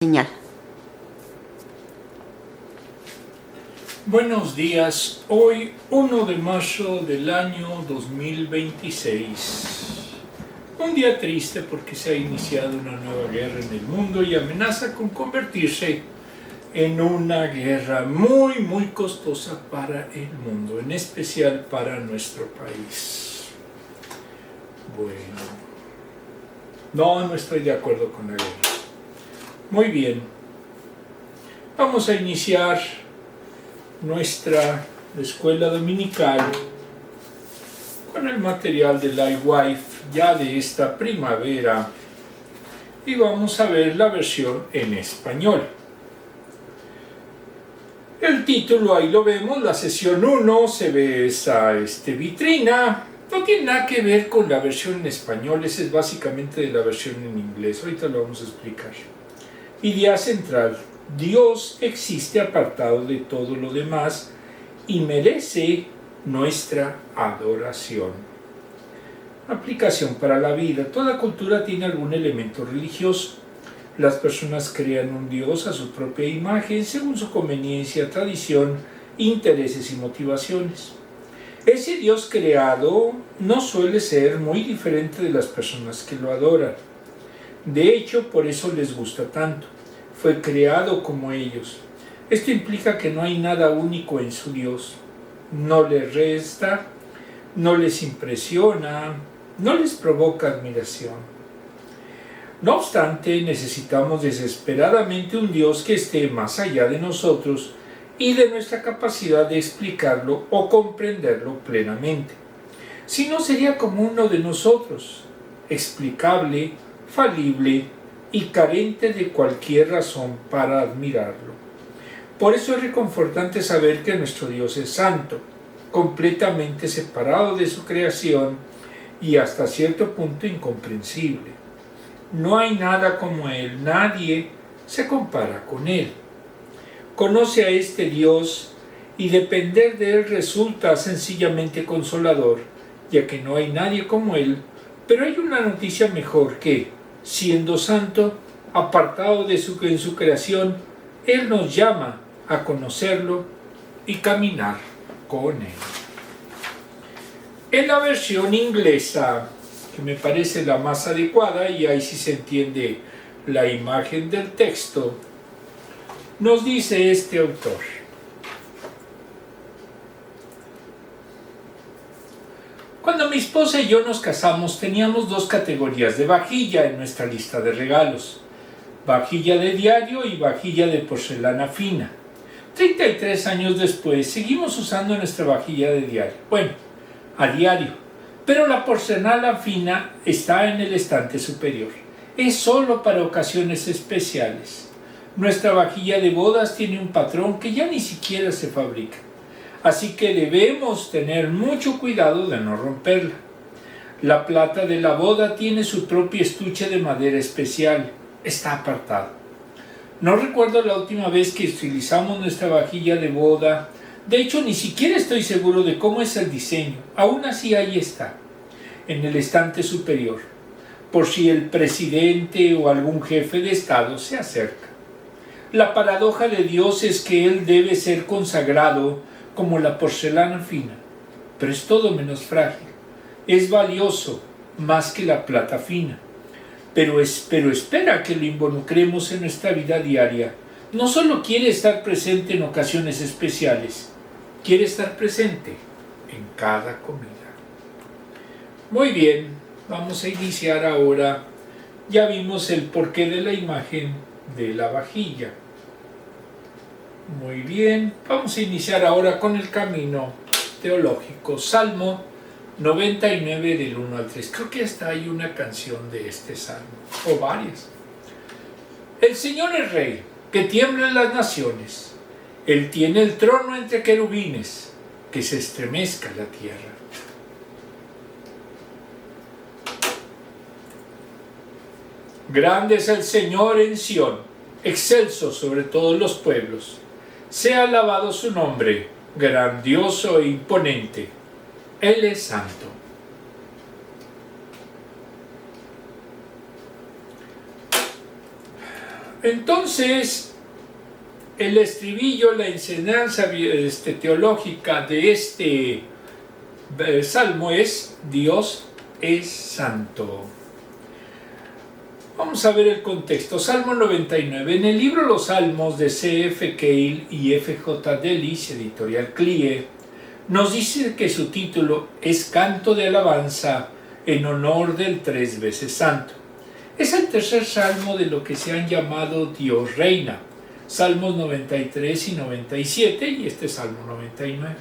Señal. Buenos días, hoy 1 de marzo del año 2026. Un día triste porque se ha iniciado una nueva guerra en el mundo y amenaza con convertirse en una guerra muy costosa para el mundo, en especial para nuestro país. Bueno, no estoy de acuerdo con la guerra. Muy bien, vamos a iniciar nuestra escuela dominical con el material de LifeWife ya de esta primavera y vamos a ver la versión en español. El título ahí lo vemos, la sesión 1, se ve esa vitrina, no tiene nada que ver con la versión en español, esa es básicamente de la versión en inglés, ahorita lo vamos a explicar. Idea central: Dios existe apartado de todo lo demás y merece nuestra adoración. Aplicación para la vida: toda cultura tiene algún elemento religioso. Las personas crean un Dios a su propia imagen según su conveniencia, tradición, intereses y motivaciones. Ese Dios creado no suele ser muy diferente de las personas que lo adoran. De hecho, por eso les gusta tanto. Fue creado como ellos. Esto implica que no hay nada único en su Dios. No les resta, no les impresiona, no les provoca admiración. No obstante, necesitamos desesperadamente un Dios que esté más allá de nosotros y de nuestra capacidad de explicarlo o comprenderlo plenamente. Si no, sería como uno de nosotros, explicable, falible y carente de cualquier razón para admirarlo. Por eso es reconfortante saber que nuestro Dios es santo, completamente separado de su creación y hasta cierto punto incomprensible. No hay nada como Él, nadie se compara con Él. Conoce a este Dios y depender de Él resulta sencillamente consolador, ya que no hay nadie como Él, pero hay una noticia mejor que, siendo santo, apartado en su creación, Él nos llama a conocerlo y caminar con Él. En la versión inglesa, que me parece la más adecuada, y ahí sí se entiende la imagen del texto, nos dice este autor: cuando mi esposa y yo nos casamos, teníamos dos categorías de vajilla en nuestra lista de regalos: vajilla de diario y vajilla de porcelana fina. 33 años después, seguimos usando nuestra vajilla de diario. Bueno, a diario, pero la porcelana fina está en el estante superior. Es solo para ocasiones especiales. Nuestra vajilla de bodas tiene un patrón que ya ni siquiera se fabrica. Así que debemos tener mucho cuidado de no romperla. La plata de la boda tiene su propio estuche de madera especial. Está apartado. No recuerdo la última vez que utilizamos nuestra vajilla de boda. De hecho, ni siquiera estoy seguro de cómo es el diseño. Aún así, ahí está, en el estante superior, por si el presidente o algún jefe de Estado se acerca. La paradoja de Dios es que Él debe ser consagrado como la porcelana fina, pero es todo menos frágil. Es valioso más que la plata fina, pero espera que lo involucremos en nuestra vida diaria. No solo quiere estar presente en ocasiones especiales, quiere estar presente en cada comida. Muy bien, vamos a iniciar ahora. Ya vimos el porqué de la imagen de la vajilla. Muy bien, vamos a iniciar ahora con el camino teológico. Salmo 99 del 1 al 3. Creo que hasta hay una canción de este salmo, o varias. El Señor es Rey, que tiemblen las naciones. Él tiene el trono entre querubines, que se estremezca la tierra. Grande es el Señor en Sión, excelso sobre todos los pueblos. Sea alabado su nombre, grandioso e imponente. Él es santo. Entonces, el estribillo, la enseñanza teológica de este salmo es: Dios es santo. Vamos a ver el contexto. Salmo 99. En el libro Los Salmos de C.F. Keil y F.J. Delis, editorial CLIE, nos dice que su título es Canto de Alabanza en honor del tres veces santo. Es el tercer salmo de lo que se han llamado Dios reina, Salmos 93 y 97, y este Salmo 99.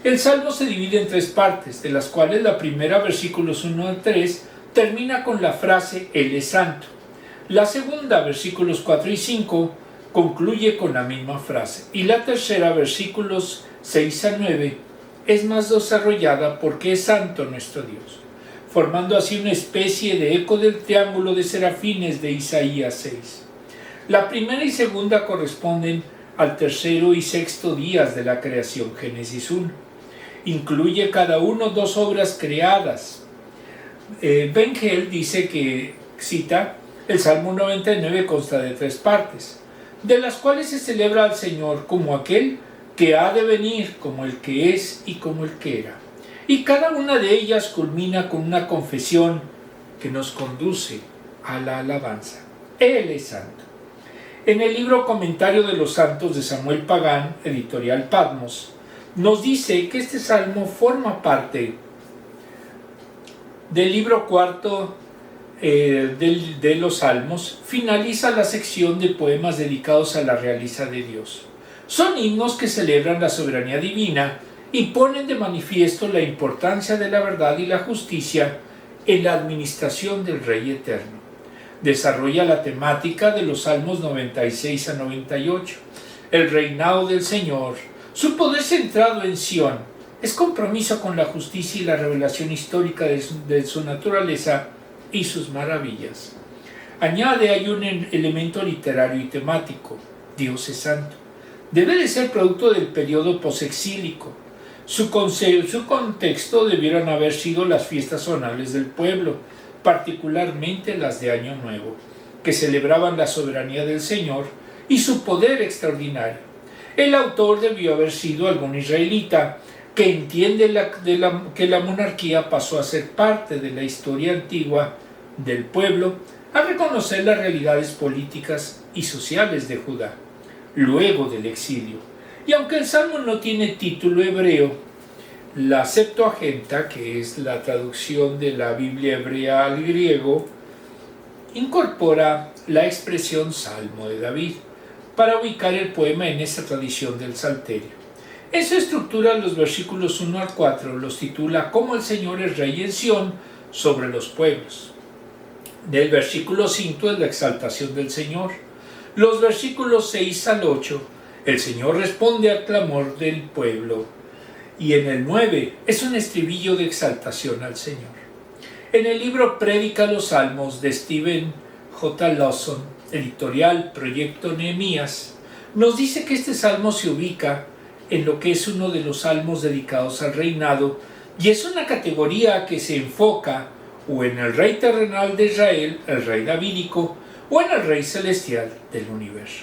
El salmo se divide en tres partes, de las cuales la primera, versículos 1 al 3, termina con la frase Él es santo. La segunda, versículos 4 y 5, concluye con la misma frase. Y la tercera, versículos 6 a 9, es más desarrollada porque es santo nuestro Dios, formando así una especie de eco del triángulo de serafines de Isaías 6. La primera y segunda corresponden al tercero y sexto días de la creación, Génesis 1. Incluye cada uno dos obras creadas. Ben Gell dice que, cita, el Salmo 99 consta de tres partes, de las cuales se celebra al Señor como aquel que ha de venir, como el que es y como el que era. Y cada una de ellas culmina con una confesión que nos conduce a la alabanza. Él es santo. En el libro Comentario de los Santos de Samuel Pagán, editorial Patmos, nos dice que este salmo forma parte del libro cuarto de los Salmos. Finaliza la sección de poemas dedicados a la realeza de Dios. Son himnos que celebran la soberanía divina y ponen de manifiesto la importancia de la verdad y la justicia en la administración del Rey Eterno. Desarrolla la temática de los Salmos 96 a 98, el reinado del Señor, su poder centrado en Sión, es compromiso con la justicia y la revelación histórica de su naturaleza y sus maravillas. Añade, hay un elemento literario y temático: Dios es santo. Debe de ser producto del periodo posexílico. Su contexto debieron haber sido las fiestas zonales del pueblo, particularmente las de Año Nuevo, que celebraban la soberanía del Señor y su poder extraordinario. El autor debió haber sido algún israelita que entiende que la monarquía pasó a ser parte de la historia antigua del pueblo al reconocer las realidades políticas y sociales de Judá, luego del exilio. Y aunque el salmo no tiene título hebreo, la Septuaginta, que es la traducción de la Biblia hebrea al griego, incorpora la expresión Salmo de David para ubicar el poema en esta tradición del Salterio. En su estructura, los versículos 1 al 4 los titula Como el Señor es Rey en Sión sobre los pueblos. Del versículo 5 es la exaltación del Señor. Los versículos 6 al 8, el Señor responde al clamor del pueblo. Y en el 9 es un estribillo de exaltación al Señor. En el libro Prédica los Salmos de Stephen J. Lawson, editorial Proyecto Nehemías, nos dice que este salmo se ubica en lo que es uno de los salmos dedicados al reinado, y es una categoría que se enfoca o en el rey terrenal de Israel, el rey davídico, o en el rey celestial del universo.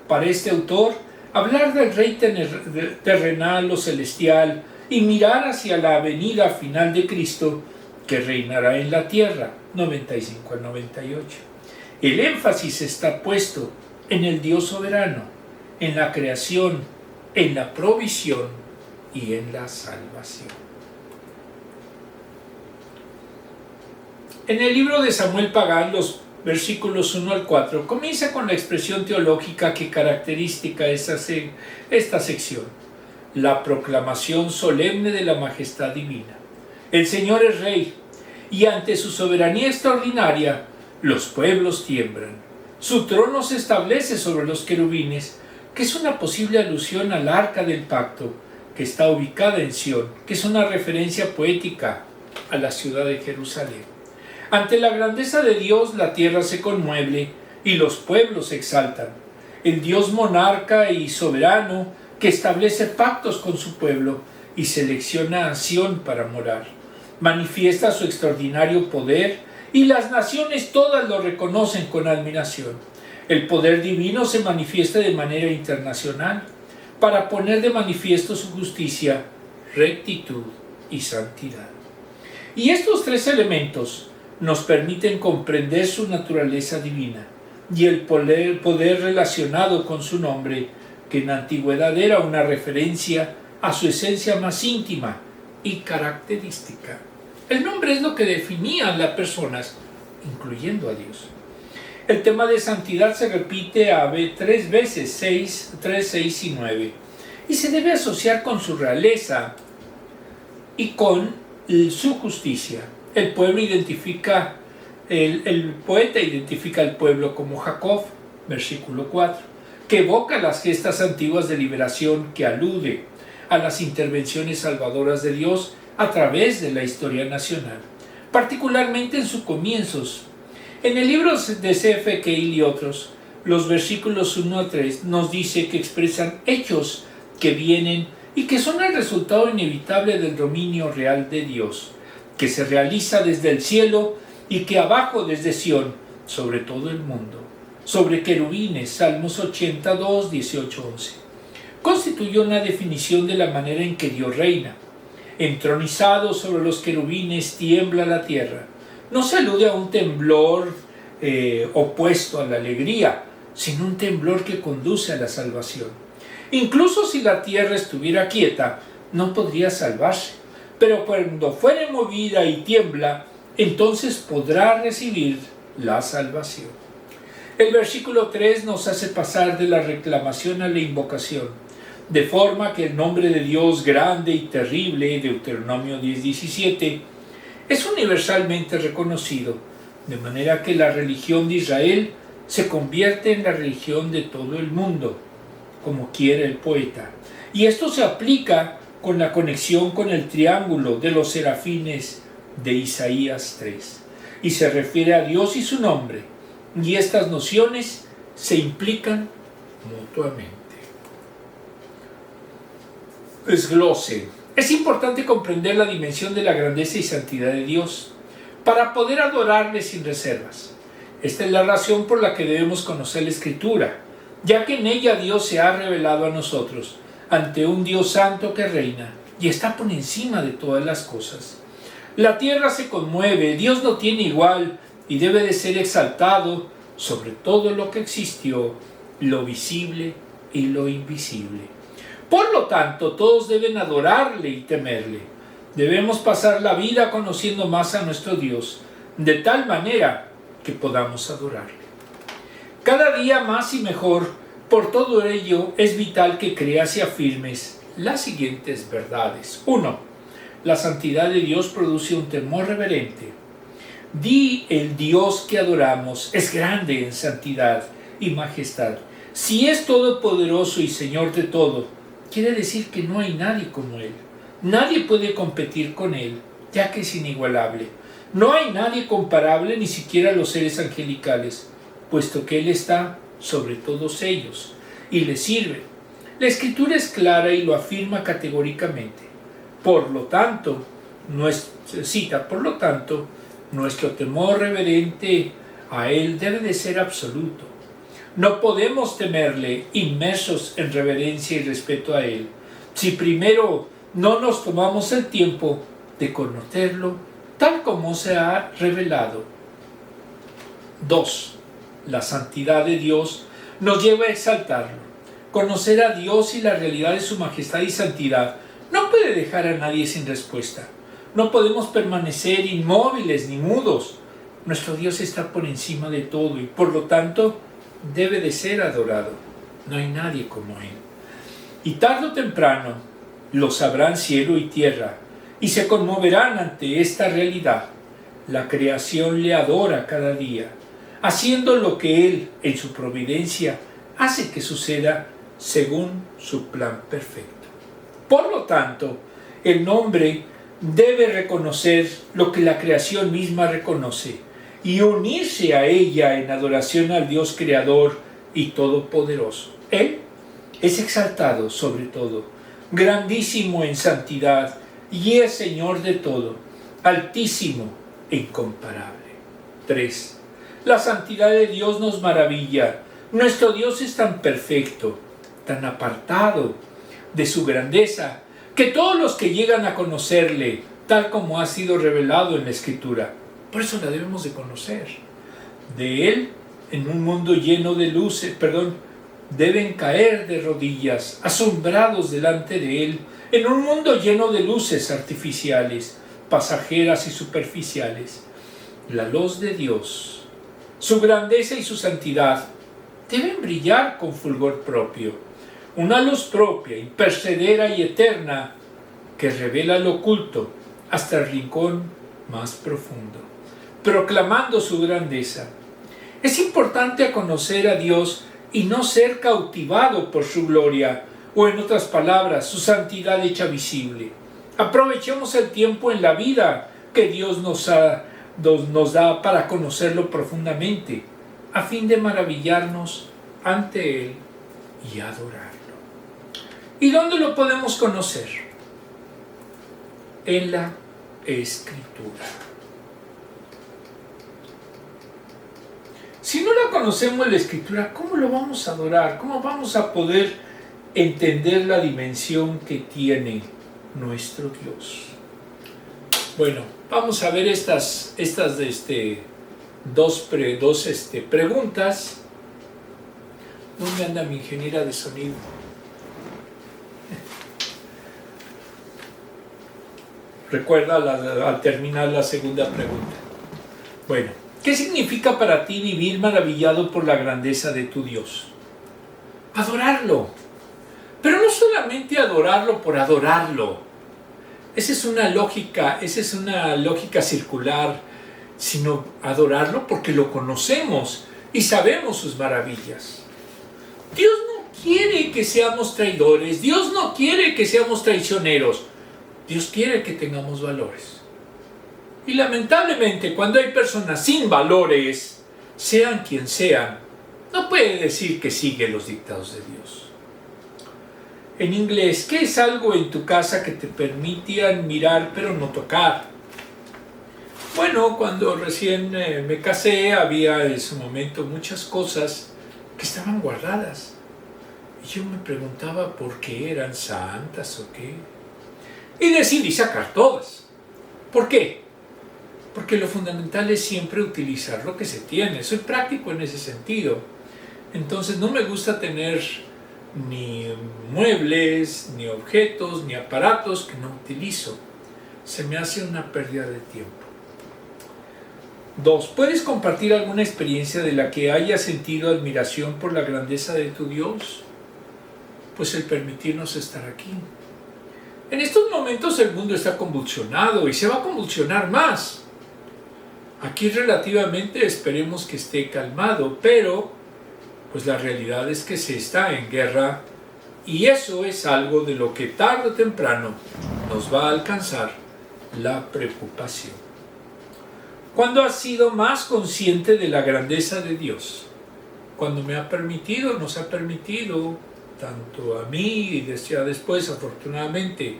Para este autor, hablar del rey terrenal o celestial y mirar hacia la venida final de Cristo, que reinará en la tierra, 95 al 98. El énfasis está puesto en el Dios soberano, en la creación, en la provisión y en la salvación. En el libro de Samuel Pagán, los versículos 1 al 4, comienza con la expresión teológica que caracteriza esta sección: la proclamación solemne de la majestad divina. El Señor es Rey, y ante su soberanía extraordinaria, los pueblos tiemblan. Su trono se establece sobre los querubines, que es una posible alusión al Arca del Pacto, que está ubicada en Sión, que es una referencia poética a la ciudad de Jerusalén. Ante la grandeza de Dios, la tierra se conmueve y los pueblos se exaltan. El Dios monarca y soberano, que establece pactos con su pueblo y selecciona a Sión para morar, manifiesta su extraordinario poder y las naciones todas lo reconocen con admiración. El poder divino se manifiesta de manera internacional para poner de manifiesto su justicia, rectitud y santidad. Y estos tres elementos nos permiten comprender su naturaleza divina y el poder relacionado con su nombre, que en la antigüedad era una referencia a su esencia más íntima y característica. El nombre es lo que definía a las personas, incluyendo a Dios. El tema de santidad se repite tres veces, 3, 6 y 9, y se debe asociar con su realeza y con su justicia. El poeta identifica al pueblo como Jacob, versículo 4, que evoca las gestas antiguas de liberación, que alude a las intervenciones salvadoras de Dios a través de la historia nacional, particularmente en sus comienzos. En el libro de C.F. Keil y otros, los versículos 1 a 3 nos dice que expresan hechos que vienen y que son el resultado inevitable del dominio real de Dios, que se realiza desde el cielo y que abajo desde Sión, sobre todo el mundo. Sobre querubines, Salmos 82, 18, 11. Constituye una definición de la manera en que Dios reina. Entronizado sobre los querubines tiembla la tierra. No se alude a un temblor opuesto a la alegría, sino un temblor que conduce a la salvación. Incluso si la tierra estuviera quieta, no podría salvarse, pero cuando fuere movida y tiembla, entonces podrá recibir la salvación. El versículo 3 nos hace pasar de la reclamación a la invocación, de forma que el nombre de Dios grande y terrible, Deuteronomio 10:17, es universalmente reconocido, de manera que la religión de Israel se convierte en la religión de todo el mundo, como quiere el poeta. Y esto se aplica con la conexión con el triángulo de los serafines de Isaías 3, y se refiere a Dios y su nombre, y estas nociones se implican mutuamente. Desglose. Es importante comprender la dimensión de la grandeza y santidad de Dios para poder adorarle sin reservas. Esta es la razón por la que debemos conocer la Escritura, ya que en ella Dios se ha revelado a nosotros ante un Dios santo que reina y está por encima de todas las cosas. La tierra se conmueve, Dios no tiene igual y debe de ser exaltado sobre todo lo que existió, lo visible y lo invisible. Por lo tanto, todos deben adorarle y temerle. Debemos pasar la vida conociendo más a nuestro Dios, de tal manera que podamos adorarle. Cada día más y mejor. Por todo ello, es vital que creas y afirmes las siguientes verdades. 1. La santidad de Dios produce un temor reverente. Di: el Dios que adoramos es grande en santidad y majestad. Si es todopoderoso y Señor de todo, quiere decir que no hay nadie como Él. Nadie puede competir con Él, ya que es inigualable. No hay nadie comparable, ni siquiera los seres angelicales, puesto que Él está sobre todos ellos y les sirve. La Escritura es clara y lo afirma categóricamente. Por lo tanto, nuestro temor reverente a Él debe de ser absoluto. No podemos temerle inmersos en reverencia y respeto a Él si primero no nos tomamos el tiempo de conocerlo tal como se ha revelado. 2. La santidad de Dios nos lleva a exaltarlo. Conocer a Dios y la realidad de su majestad y santidad no puede dejar a nadie sin respuesta. No podemos permanecer inmóviles ni mudos. Nuestro Dios está por encima de todo y por lo tanto debe de ser adorado. No hay nadie como Él. Y tarde o temprano lo sabrán cielo y tierra y se conmoverán ante esta realidad. La creación le adora cada día, haciendo lo que Él, en su providencia, hace que suceda según su plan perfecto. Por lo tanto, el hombre debe reconocer lo que la creación misma reconoce y unirse a ella en adoración al Dios creador y todopoderoso. Él es exaltado sobre todo, grandísimo en santidad y es Señor de todo, altísimo e incomparable. 3. La santidad de Dios nos maravilla, Nuestro Dios es tan perfecto, tan apartado de su grandeza, que todos los que llegan a conocerle, tal como ha sido revelado en la Escritura, por eso la debemos de conocer. De Él, en un mundo lleno de luces, deben caer de rodillas, asombrados delante de Él, en un mundo lleno de luces artificiales, pasajeras y superficiales. La luz de Dios, su grandeza y su santidad deben brillar con fulgor propio, una luz propia, imperecedera y eterna, que revela lo oculto hasta el rincón más profundo, proclamando su grandeza. Es importante conocer a Dios y no ser cautivado por su gloria, o en otras palabras, su santidad hecha visible. Aprovechemos el tiempo en la vida que Dios nos da para conocerlo profundamente, a fin de maravillarnos ante Él y adorarlo. ¿Y dónde lo podemos conocer? En la Escritura. Si no la conocemos en la Escritura, ¿cómo lo vamos a adorar? ¿Cómo vamos a poder entender la dimensión que tiene nuestro Dios? Bueno, vamos a ver estas dos preguntas. ¿Dónde anda mi ingeniera de sonido? Recuerda al terminar la segunda pregunta. Bueno, ¿qué significa para ti vivir maravillado por la grandeza de tu Dios? Adorarlo. Pero no solamente adorarlo por adorarlo. Esa es una lógica circular, sino adorarlo porque lo conocemos y sabemos sus maravillas. Dios no quiere que seamos traidores, Dios no quiere que seamos traicioneros, Dios quiere que tengamos valores. Y lamentablemente, cuando hay personas sin valores, sean quien sean, no puede decir que sigue los dictados de Dios. En inglés, ¿qué es algo en tu casa que te permitían mirar pero no tocar? Bueno, cuando recién me casé, había en su momento muchas cosas que estaban guardadas. Y yo me preguntaba por qué eran santas o qué. Y decidí sacar todas. ¿Por qué? Porque lo fundamental es siempre utilizar lo que se tiene. Soy práctico en ese sentido. Entonces no me gusta tener ni muebles, ni objetos, ni aparatos que no utilizo. Se me hace una pérdida de tiempo. 2. ¿Puedes compartir alguna experiencia de la que hayas sentido admiración por la grandeza de tu Dios? Pues el permitirnos estar aquí. En estos momentos el mundo está convulsionado y se va a convulsionar más. Aquí relativamente esperemos que esté calmado, pero pues la realidad es que se está en guerra y eso es algo de lo que tarde o temprano nos va a alcanzar la preocupación. ¿Cuándo has sido más consciente de la grandeza de Dios? Cuando me ha permitido, nos ha permitido, tanto a mí y después afortunadamente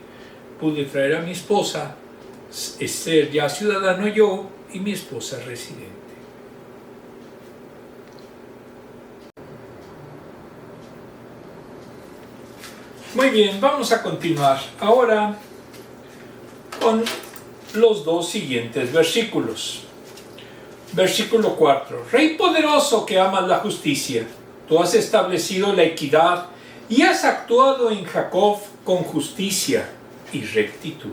pude traer a mi esposa, ser ya ciudadano yo y mi esposa residente. Muy bien, vamos a continuar ahora con los dos siguientes versículos. Versículo 4. Rey poderoso que amas la justicia, tú has establecido la equidad y has actuado en Jacob con justicia y rectitud.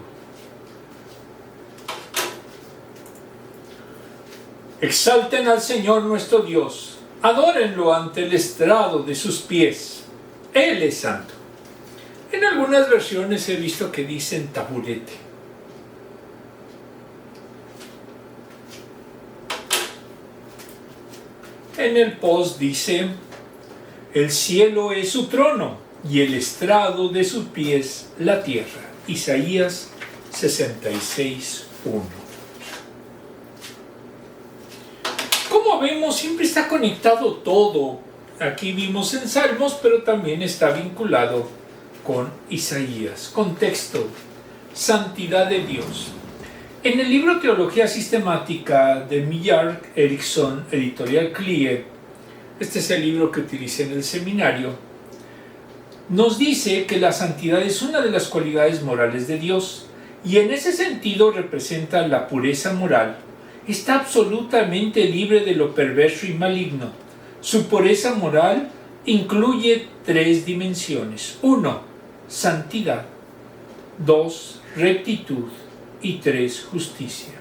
Exalten al Señor nuestro Dios, adórenlo ante el estrado de sus pies. Él es santo. En algunas versiones he visto que dicen taburete. En el post dice, el cielo es su trono y el estrado de sus pies la tierra. Isaías 66:1. Como vemos, siempre está conectado todo. Aquí vimos en Salmos, pero también está vinculado con Isaías. Contexto: santidad de Dios. En el libro Teología Sistemática de Millard Erickson, editorial CLIE, este es el libro que utilicé en el seminario, nos dice que la santidad es una de las cualidades morales de Dios y en ese sentido representa la pureza moral. Está absolutamente libre de lo perverso y maligno. Su pureza moral incluye 3 dimensiones. 1. Santidad. 2. Rectitud. Y 3. Justicia.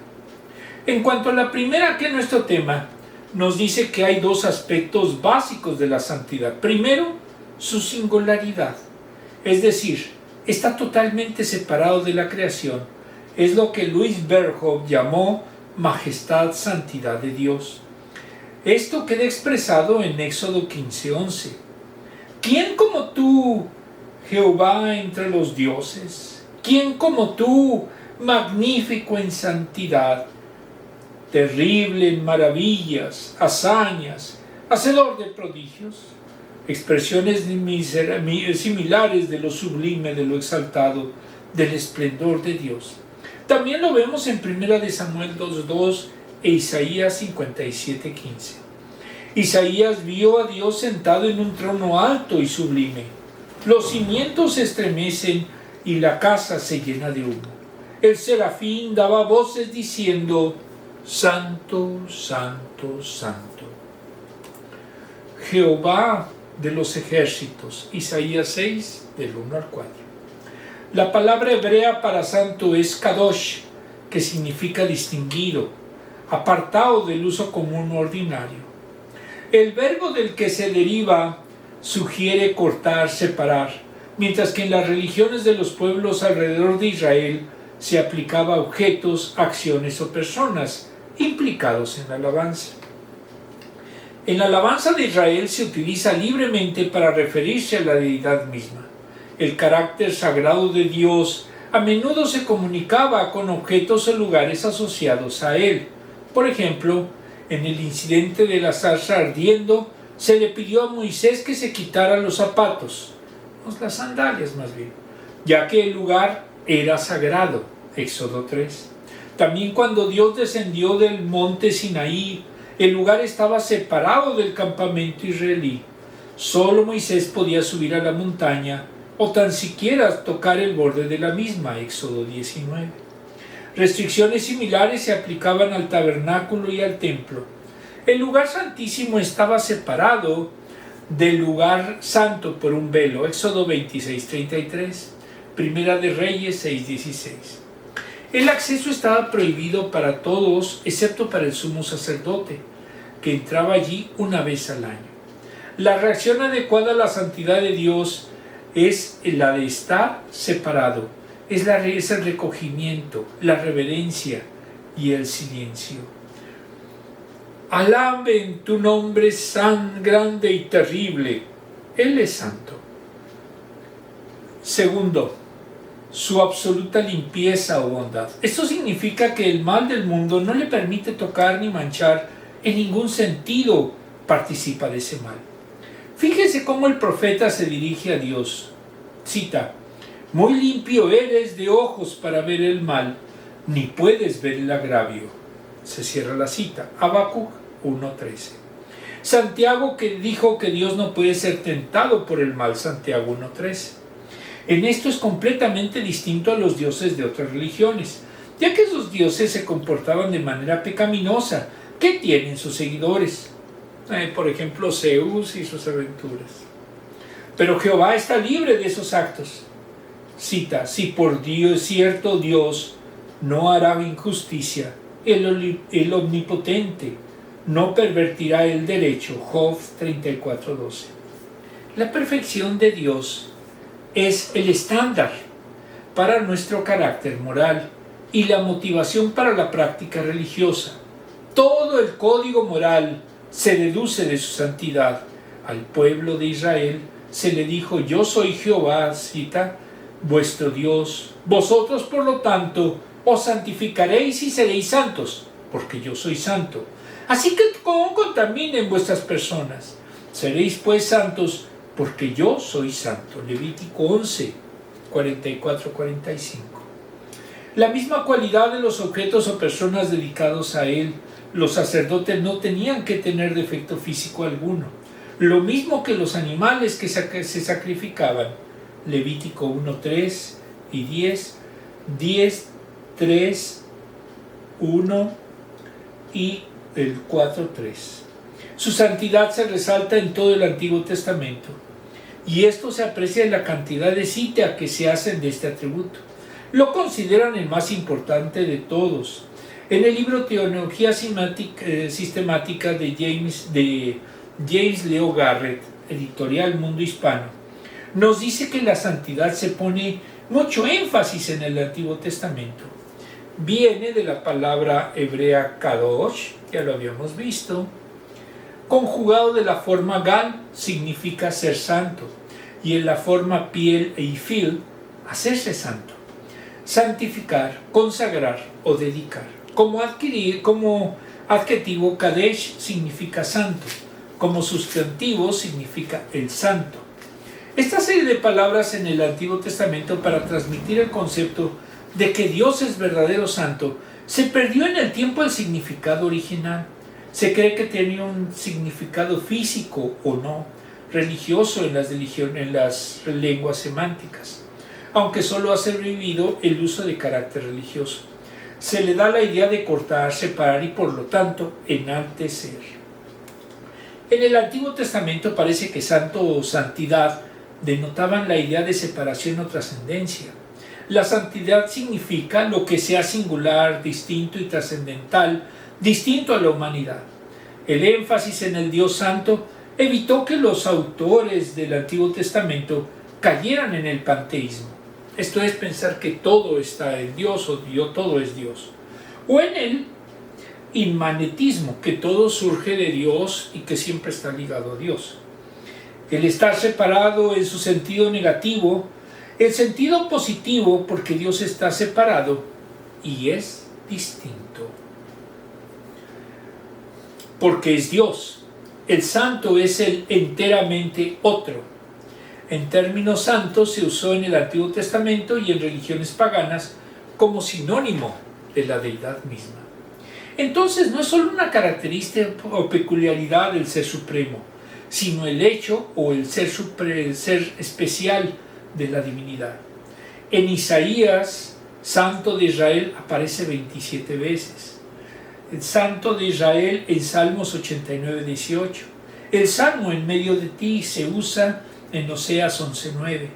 En cuanto a la primera, que es nuestro tema, nos dice que hay 2 aspectos básicos de la santidad. Primero, su singularidad. Es decir, está totalmente separado de la creación. Es lo que Louis Berkhoff llamó majestad, santidad de Dios. Esto queda expresado en Éxodo 15:11. ¿Quién como tú, Jehová, entre los dioses? ¿Quién como tú, magnífico en santidad, terrible en maravillas, hazañas, hacedor de prodigios? Expresiones similares de lo sublime, de lo exaltado, del esplendor de Dios. También lo vemos en 1 de Samuel 2:2 e Isaías 57:15. Isaías vio a Dios sentado en un trono alto y sublime. Los cimientos se estremecen y la casa se llena de humo. El serafín daba voces diciendo: Santo, Santo, Santo. Jehová de los ejércitos. Isaías 6, del 1 al 4. La palabra hebrea para santo es kadosh, que significa distinguido, apartado del uso común o ordinario. El verbo del que se deriva sugiere cortar, separar, mientras que en las religiones de los pueblos alrededor de Israel se aplicaba a objetos, acciones o personas implicados en la alabanza. En la alabanza de Israel se utiliza libremente para referirse a la deidad misma. El carácter sagrado de Dios a menudo se comunicaba con objetos o lugares asociados a él. Por ejemplo, en el incidente de la zarza ardiendo, se le pidió a Moisés que se quitara los zapatos, las sandalias más bien, ya que el lugar era sagrado. Éxodo 3. También cuando Dios descendió del monte Sinaí, el lugar estaba separado del campamento israelí. Solo Moisés podía subir a la montaña o tan siquiera tocar el borde de la misma. Éxodo 19. Restricciones similares se aplicaban al tabernáculo y al templo. El lugar santísimo estaba separado del lugar santo por un velo. Éxodo 26:33. Primera de Reyes 6:16. El acceso estaba prohibido para todos, excepto para el sumo sacerdote, que entraba allí una vez al año. La reacción adecuada a la santidad de Dios es la de estar separado, es el recogimiento, la reverencia y el silencio. Alaben tu nombre tan grande y terrible, Él es santo. Segundo, su absoluta limpieza o bondad. Esto significa que el mal del mundo no le permite tocar ni manchar, en ningún sentido participa de ese mal. Fíjese cómo el profeta se dirige a Dios. Cita: muy limpio eres de ojos para ver el mal, ni puedes ver el agravio. Se cierra la cita. Habacuc 1:13. Santiago, que dijo que Dios no puede ser tentado por el mal. Santiago 1:13. En esto es completamente distinto a los dioses de otras religiones, ya que esos dioses se comportaban de manera pecaminosa. ¿Qué tienen sus seguidores? Por ejemplo, Zeus y sus aventuras. Pero Jehová está libre de esos actos. Cita: si por Dios, cierto Dios no hará injusticia, el omnipotente no pervertirá el derecho. Job 34:12. La perfección de Dios es el estándar para nuestro carácter moral y la motivación para la práctica religiosa. Todo el código moral se deduce de su santidad. Al pueblo de Israel se le dijo: yo soy Jehová, cita, vuestro Dios. Vosotros, por lo tanto, os santificaréis y seréis santos, porque yo soy santo. Así que no contaminen vuestras personas. Seréis pues santos, porque yo soy santo. Levítico 11, 44-45. La misma cualidad de los objetos o personas dedicados a él. Los sacerdotes no tenían que tener defecto físico alguno. lo mismo que los animales que se sacrificaban. Levítico 1:3 y 10, 10:3, 1 y el 4:3. Su santidad se resalta en todo el Antiguo Testamento, y esto se aprecia en la cantidad de citas que se hacen de este atributo. Lo consideran el más importante de todos. En el libro Teología Sistemática de James Leo Garrett, editorial Mundo Hispano, nos dice que la santidad se pone mucho énfasis en el Antiguo Testamento. Viene de la palabra hebrea kadosh, ya lo habíamos visto, conjugado de la forma gal, significa ser santo, y en la forma piel e ifil, hacerse santo. Santificar, consagrar o dedicar. Como adjetivo, kadesh significa santo. Como sustantivo significa el santo. Esta serie de palabras en el Antiguo Testamento para transmitir el concepto de que Dios es verdadero santo se perdió en el tiempo el significado original. Se cree que tenía un significado físico o no, religioso en las lenguas semánticas, aunque solo ha sobrevivido el uso de carácter religioso. Se le da la idea de cortar, separar y por lo tanto enaltecer. En el Antiguo Testamento parece que santo o santidad denotaban la idea de separación o trascendencia. La santidad significa lo que sea singular, distinto y trascendental, distinto a la humanidad. El énfasis en el Dios Santo evitó que los autores del Antiguo Testamento cayeran en el panteísmo. Esto es pensar que todo está en Dios o todo es Dios. O en el inmanetismo, que todo surge de Dios y que siempre está ligado a Dios. El estar separado en su sentido negativo, el sentido positivo porque Dios está separado y es distinto. Porque es Dios. El santo es el enteramente otro. En términos santos se usó en el Antiguo Testamento y en religiones paganas como sinónimo de la deidad misma. Entonces no es solo una característica o peculiaridad del ser supremo, sino el hecho o el ser especial de la divinidad. En Isaías, Santo de Israel aparece 27 veces. El Santo de Israel en Salmos 89:18. El Salmo en medio de ti se usa en Oseas 11:9.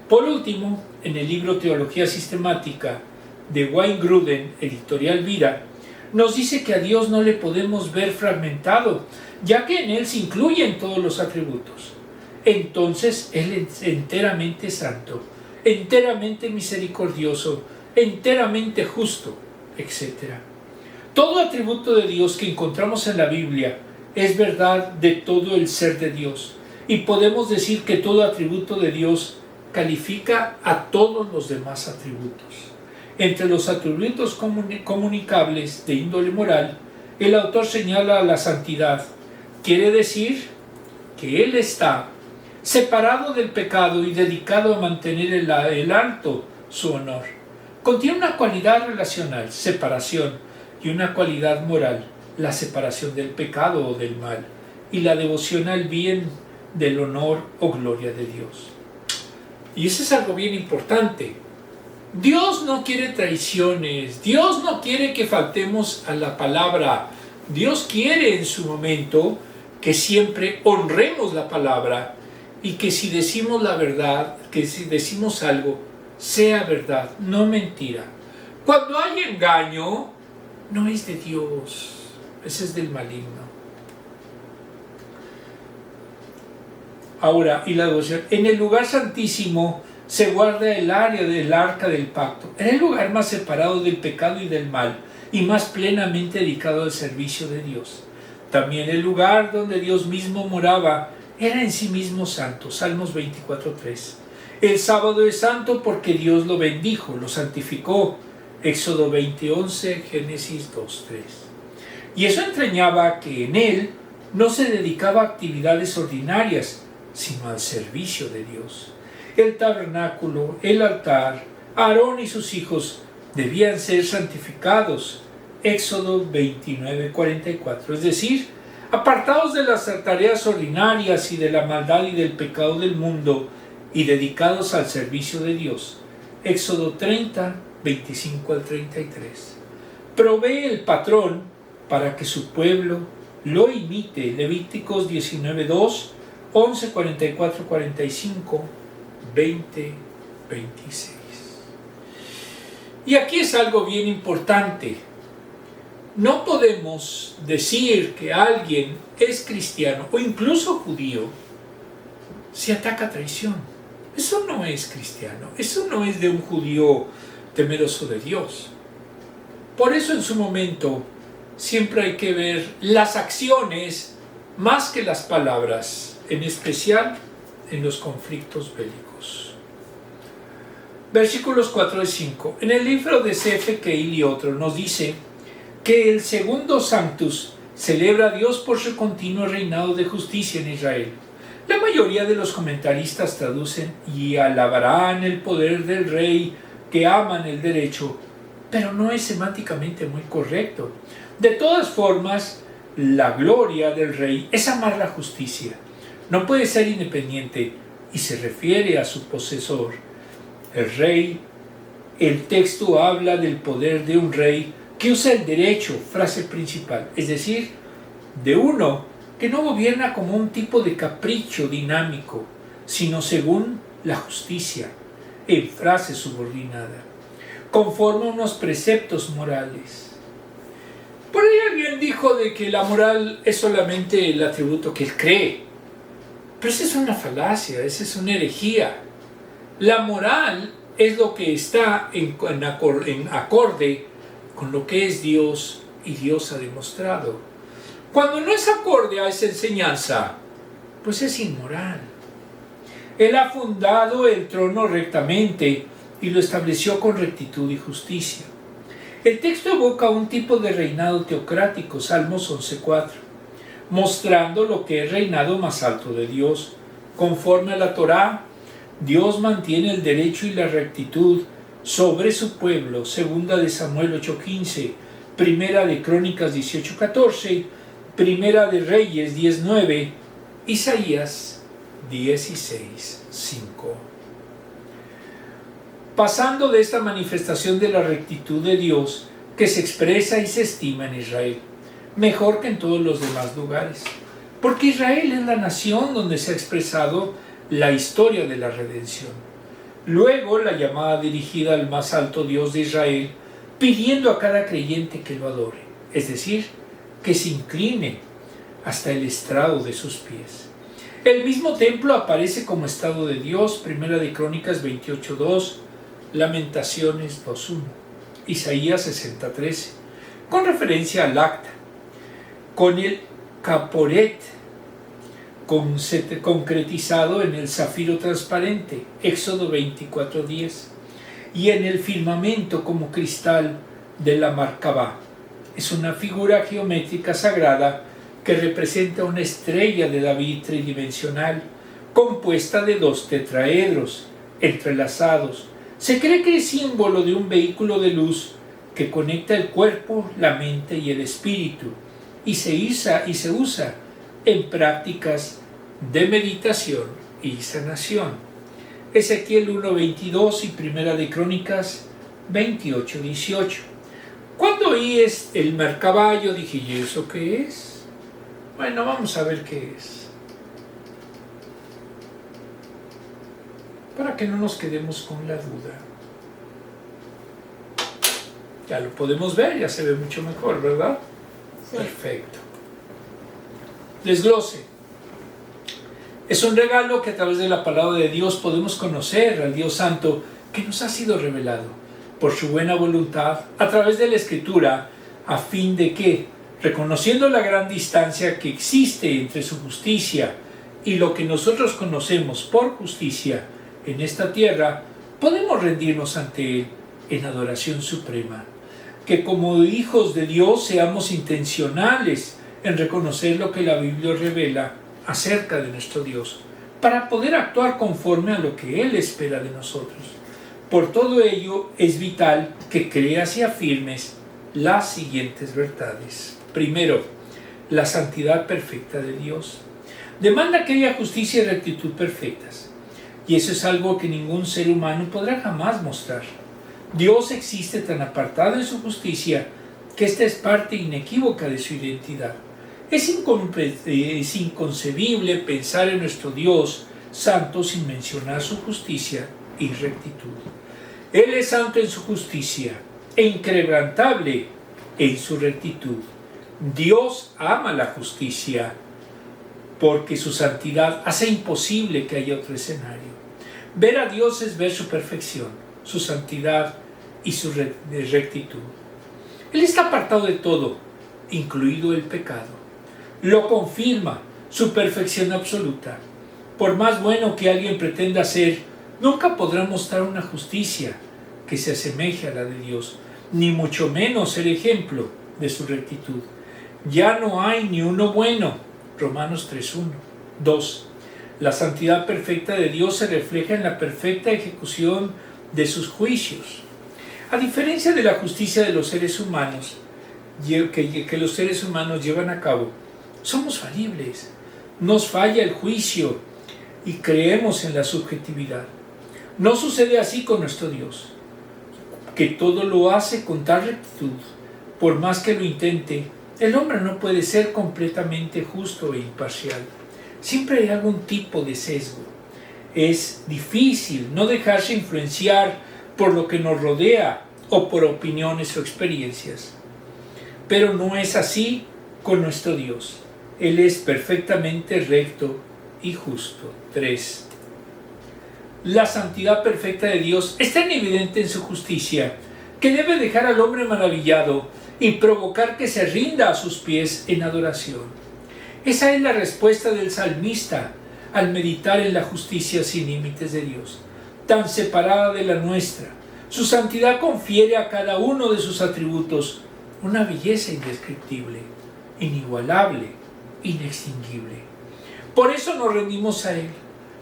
Por último, en el libro Teología Sistemática de Wayne Grudem, editorial Vira, nos dice que a Dios no le podemos ver fragmentado, ya que en Él se incluyen todos los atributos. Entonces Él es enteramente santo, enteramente misericordioso, enteramente justo, etc. Todo atributo de Dios que encontramos en la Biblia es verdad de todo el ser de Dios, y podemos decir que todo atributo de Dios califica a todos los demás atributos. Entre los atributos comunicables de índole moral, el autor señala la santidad. Quiere decir que Él está separado del pecado y dedicado a mantener el alto su honor. Contiene una cualidad relacional, separación, y una cualidad moral, la separación del pecado o del mal, y la devoción al bien, del honor o gloria de Dios. Y eso es algo bien importante. Dios no quiere traiciones, Dios no quiere que faltemos a la palabra. Dios quiere en su momento que siempre honremos la palabra y que si decimos la verdad, que si decimos algo, sea verdad, no mentira. Cuando hay engaño, no es de Dios, ese es del maligno. Ahora, y la devoción. En el lugar santísimo se guarda el área del arca del pacto. Era el lugar más separado del pecado y del mal, y más plenamente dedicado al servicio de Dios. También el lugar donde Dios mismo moraba era en sí mismo santo. Salmos 24:3. El sábado es santo porque Dios lo bendijo, lo santificó. Éxodo 20:11, Génesis 2:3. Y eso entrañaba que en él no se dedicaba a actividades ordinarias, sino al servicio de Dios. El tabernáculo, el altar, Aarón y sus hijos debían ser santificados. Éxodo 29:44. Es decir, Apartados de las tareas ordinarias y de la maldad y del pecado del mundo y dedicados al servicio de Dios. Éxodo 30, 25 al 33. Provee el patrón para que su pueblo lo imite. Levíticos 19, 2, 11, 44, 45, 20, 26. Y aquí es algo bien importante. No podemos decir que alguien es cristiano o incluso judío si ataca traición. Eso no es cristiano, eso no es de un judío temeroso de Dios. Por eso en su momento siempre hay que ver las acciones más que las palabras, en especial en los conflictos bélicos. Versículos 4 y 5. En el libro de Sefer Keil y otro nos dice que el segundo Sanctus celebra a Dios por su continuo reinado de justicia en Israel. La mayoría de los comentaristas traducen y alabarán el poder del rey, que aman el derecho, pero no es semánticamente muy correcto. De todas formas, la gloria del rey es amar la justicia. No puede ser independiente y se refiere a su posesor. El rey, el texto habla del poder de un rey que usa el derecho, frase principal, es decir, de uno que no gobierna como un tipo de capricho dinámico, sino según la justicia, en frase subordinada, conforme a unos preceptos morales. Por ahí alguien dijo de que la moral es solamente el atributo que él cree, pero esa es una falacia, esa es una herejía. La moral es lo que está en acorde con lo que es Dios y Dios ha demostrado. Cuando no es acorde a esa enseñanza, pues es inmoral. Él ha fundado el trono rectamente y lo estableció con rectitud y justicia. El texto evoca un tipo de reinado teocrático, Salmos 11:4, mostrando lo que es reinado más alto de Dios. Conforme a la Torá, Dios mantiene el derecho y la rectitud sobre su pueblo, segunda de Samuel 8:15, primera de Crónicas 18:14, primera de Reyes 10:9, Isaías 16:5. Pasando de esta manifestación de la rectitud de Dios que se expresa y se estima en Israel, mejor que en todos los demás lugares, porque Israel es la nación donde se ha expresado la historia de la redención. Luego la llamada dirigida al más alto Dios de Israel, pidiendo a cada creyente que lo adore, es decir, que se incline hasta el estrado de sus pies. El mismo templo aparece como estado de Dios, primera de Crónicas 28:2, Lamentaciones 2:1, Isaías 60:13, con referencia al acta, con el caporet concretizado en el zafiro transparente, Éxodo 24:10, y en el firmamento como cristal de la Marcabá. Es una figura geométrica sagrada que representa una estrella de David tridimensional, compuesta de dos tetraedros entrelazados. Se cree que es símbolo de un vehículo de luz que conecta el cuerpo, la mente y el espíritu, y se usa en prácticas de meditación y sanación. Ezequiel 1:22 y primera de Crónicas 28:18. Cuando oí el mercaballo dije, ¿y eso qué es? Bueno, vamos a ver qué es, para que no nos quedemos con la duda. Ya lo podemos ver, ya se ve mucho mejor, ¿verdad? Sí. Perfecto. Desglose. Es un regalo que a través de la palabra de Dios podemos conocer al Dios Santo que nos ha sido revelado por su buena voluntad a través de la Escritura, a fin de que, reconociendo la gran distancia que existe entre su justicia y lo que nosotros conocemos por justicia en esta tierra, podemos rendirnos ante Él en adoración suprema. Que como hijos de Dios seamos intencionales en reconocer lo que la Biblia revela acerca de nuestro Dios, para poder actuar conforme a lo que Él espera de nosotros. Por todo ello es vital que creas y afirmes las siguientes verdades. Primero, la santidad perfecta de Dios. Demanda que haya justicia y rectitud perfectas. Y eso es algo que ningún ser humano podrá jamás mostrar. Dios existe tan apartado en su justicia que esta es parte inequívoca de su identidad. Es inconcebible pensar en nuestro Dios santo sin mencionar su justicia y rectitud. Él es santo en su justicia e inquebrantable en su rectitud. Dios ama la justicia porque su santidad hace imposible que haya otro escenario. Ver a Dios es ver su perfección, su santidad y su rectitud. Él está apartado de todo, incluido el pecado. Lo confirma su perfección absoluta. Por más bueno que alguien pretenda ser, nunca podrá mostrar una justicia que se asemeje a la de Dios, ni mucho menos ser ejemplo de su rectitud. Ya no hay ni uno bueno. Romanos 3:1. 2. La santidad perfecta de Dios se refleja en la perfecta ejecución de sus juicios. A diferencia de la justicia de los seres humanos, que los seres humanos llevan a cabo, somos falibles. Nos falla el juicio y creemos en la subjetividad. No sucede así con nuestro Dios, que todo lo hace con tal rectitud. Por más que lo intente, el hombre no puede ser completamente justo e imparcial. Siempre hay algún tipo de sesgo. Es difícil no dejarse influenciar por lo que nos rodea o por opiniones o experiencias. Pero no es así con nuestro Dios. Él es perfectamente recto y justo. 3. La santidad perfecta de Dios es tan evidente en su justicia que debe dejar al hombre maravillado y provocar que se rinda a sus pies en adoración. Esa es la respuesta del salmista al meditar en la justicia sin límites de Dios, tan separada de la nuestra. Su santidad confiere a cada uno de sus atributos una belleza indescriptible, inigualable, inextinguible. Por eso nos rendimos a Él,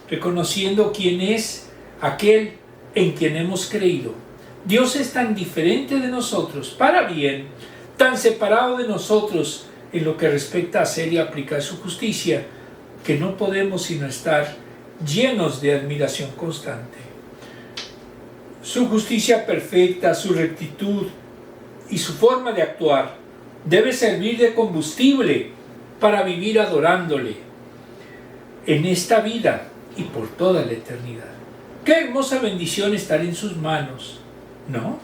reconociendo quién es aquel en quien hemos creído. Dios es tan diferente de nosotros, para bien, tan separado de nosotros en lo que respecta a hacer y aplicar su justicia, que no podemos sino estar llenos de admiración constante. Su justicia perfecta, su rectitud y su forma de actuar debe servir de combustible para vivir adorándole en esta vida y por toda la eternidad. Qué hermosa bendición estar en sus manos, ¿no?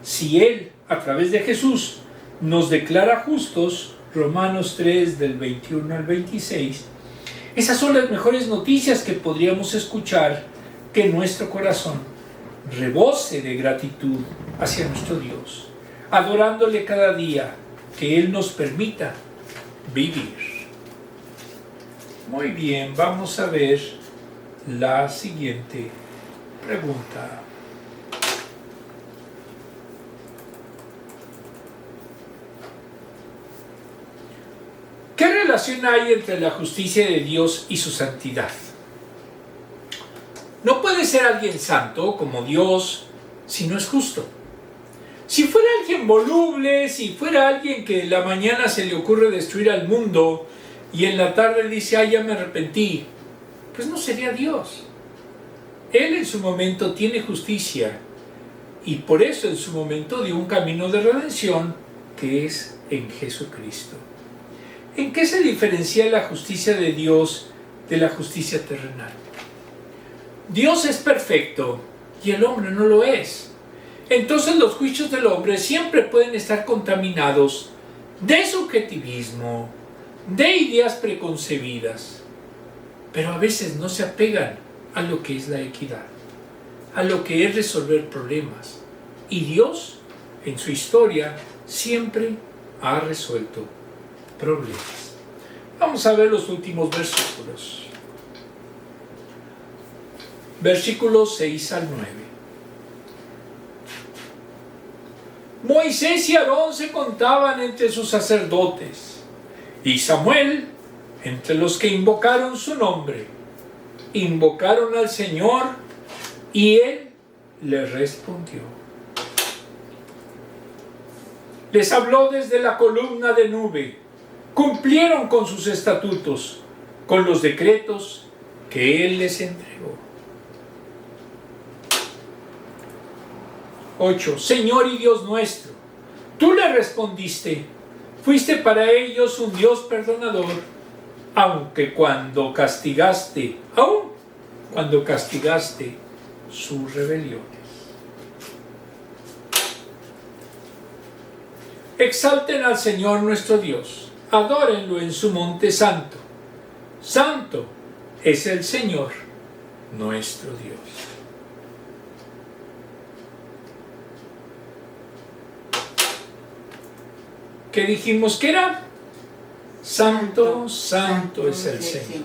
Si Él, a través de Jesús, nos declara justos, Romanos 3 del 21 al 26, esas son las mejores noticias que podríamos escuchar, que nuestro corazón rebose de gratitud hacia nuestro Dios, adorándole cada día, que Él nos permita vivir. Muy bien, vamos a ver la siguiente pregunta. ¿Qué relación hay entre la justicia de Dios y su santidad? No puede ser alguien santo como Dios si no es justo. Si fuera alguien voluble, si fuera alguien que en la mañana se le ocurre destruir al mundo y en la tarde dice, ya me arrepentí, pues no sería Dios. Él en su momento tiene justicia y por eso en su momento dio un camino de redención que es en Jesucristo. ¿En qué se diferencia la justicia de Dios de la justicia terrenal? Dios es perfecto y el hombre no lo es. Entonces los juicios del hombre siempre pueden estar contaminados de subjetivismo, de ideas preconcebidas, pero a veces no se apegan a lo que es la equidad, a lo que es resolver problemas. Y Dios, en su historia, siempre ha resuelto problemas. Vamos a ver los últimos versículos. Versículos 6 al 9. Moisés y Aarón se contaban entre sus sacerdotes, y Samuel entre los que invocaron su nombre. Invocaron al Señor, y Él les respondió. Les habló desde la columna de nube, cumplieron con sus estatutos, con los decretos que Él les entregó. 8. Señor y Dios nuestro, tú le respondiste, fuiste para ellos un Dios perdonador, aun cuando castigaste sus rebeliones. Exalten al Señor nuestro Dios, adórenlo en su monte santo. Santo es el Señor nuestro Dios. ¿Qué dijimos que era? Santo, santo es el Señor.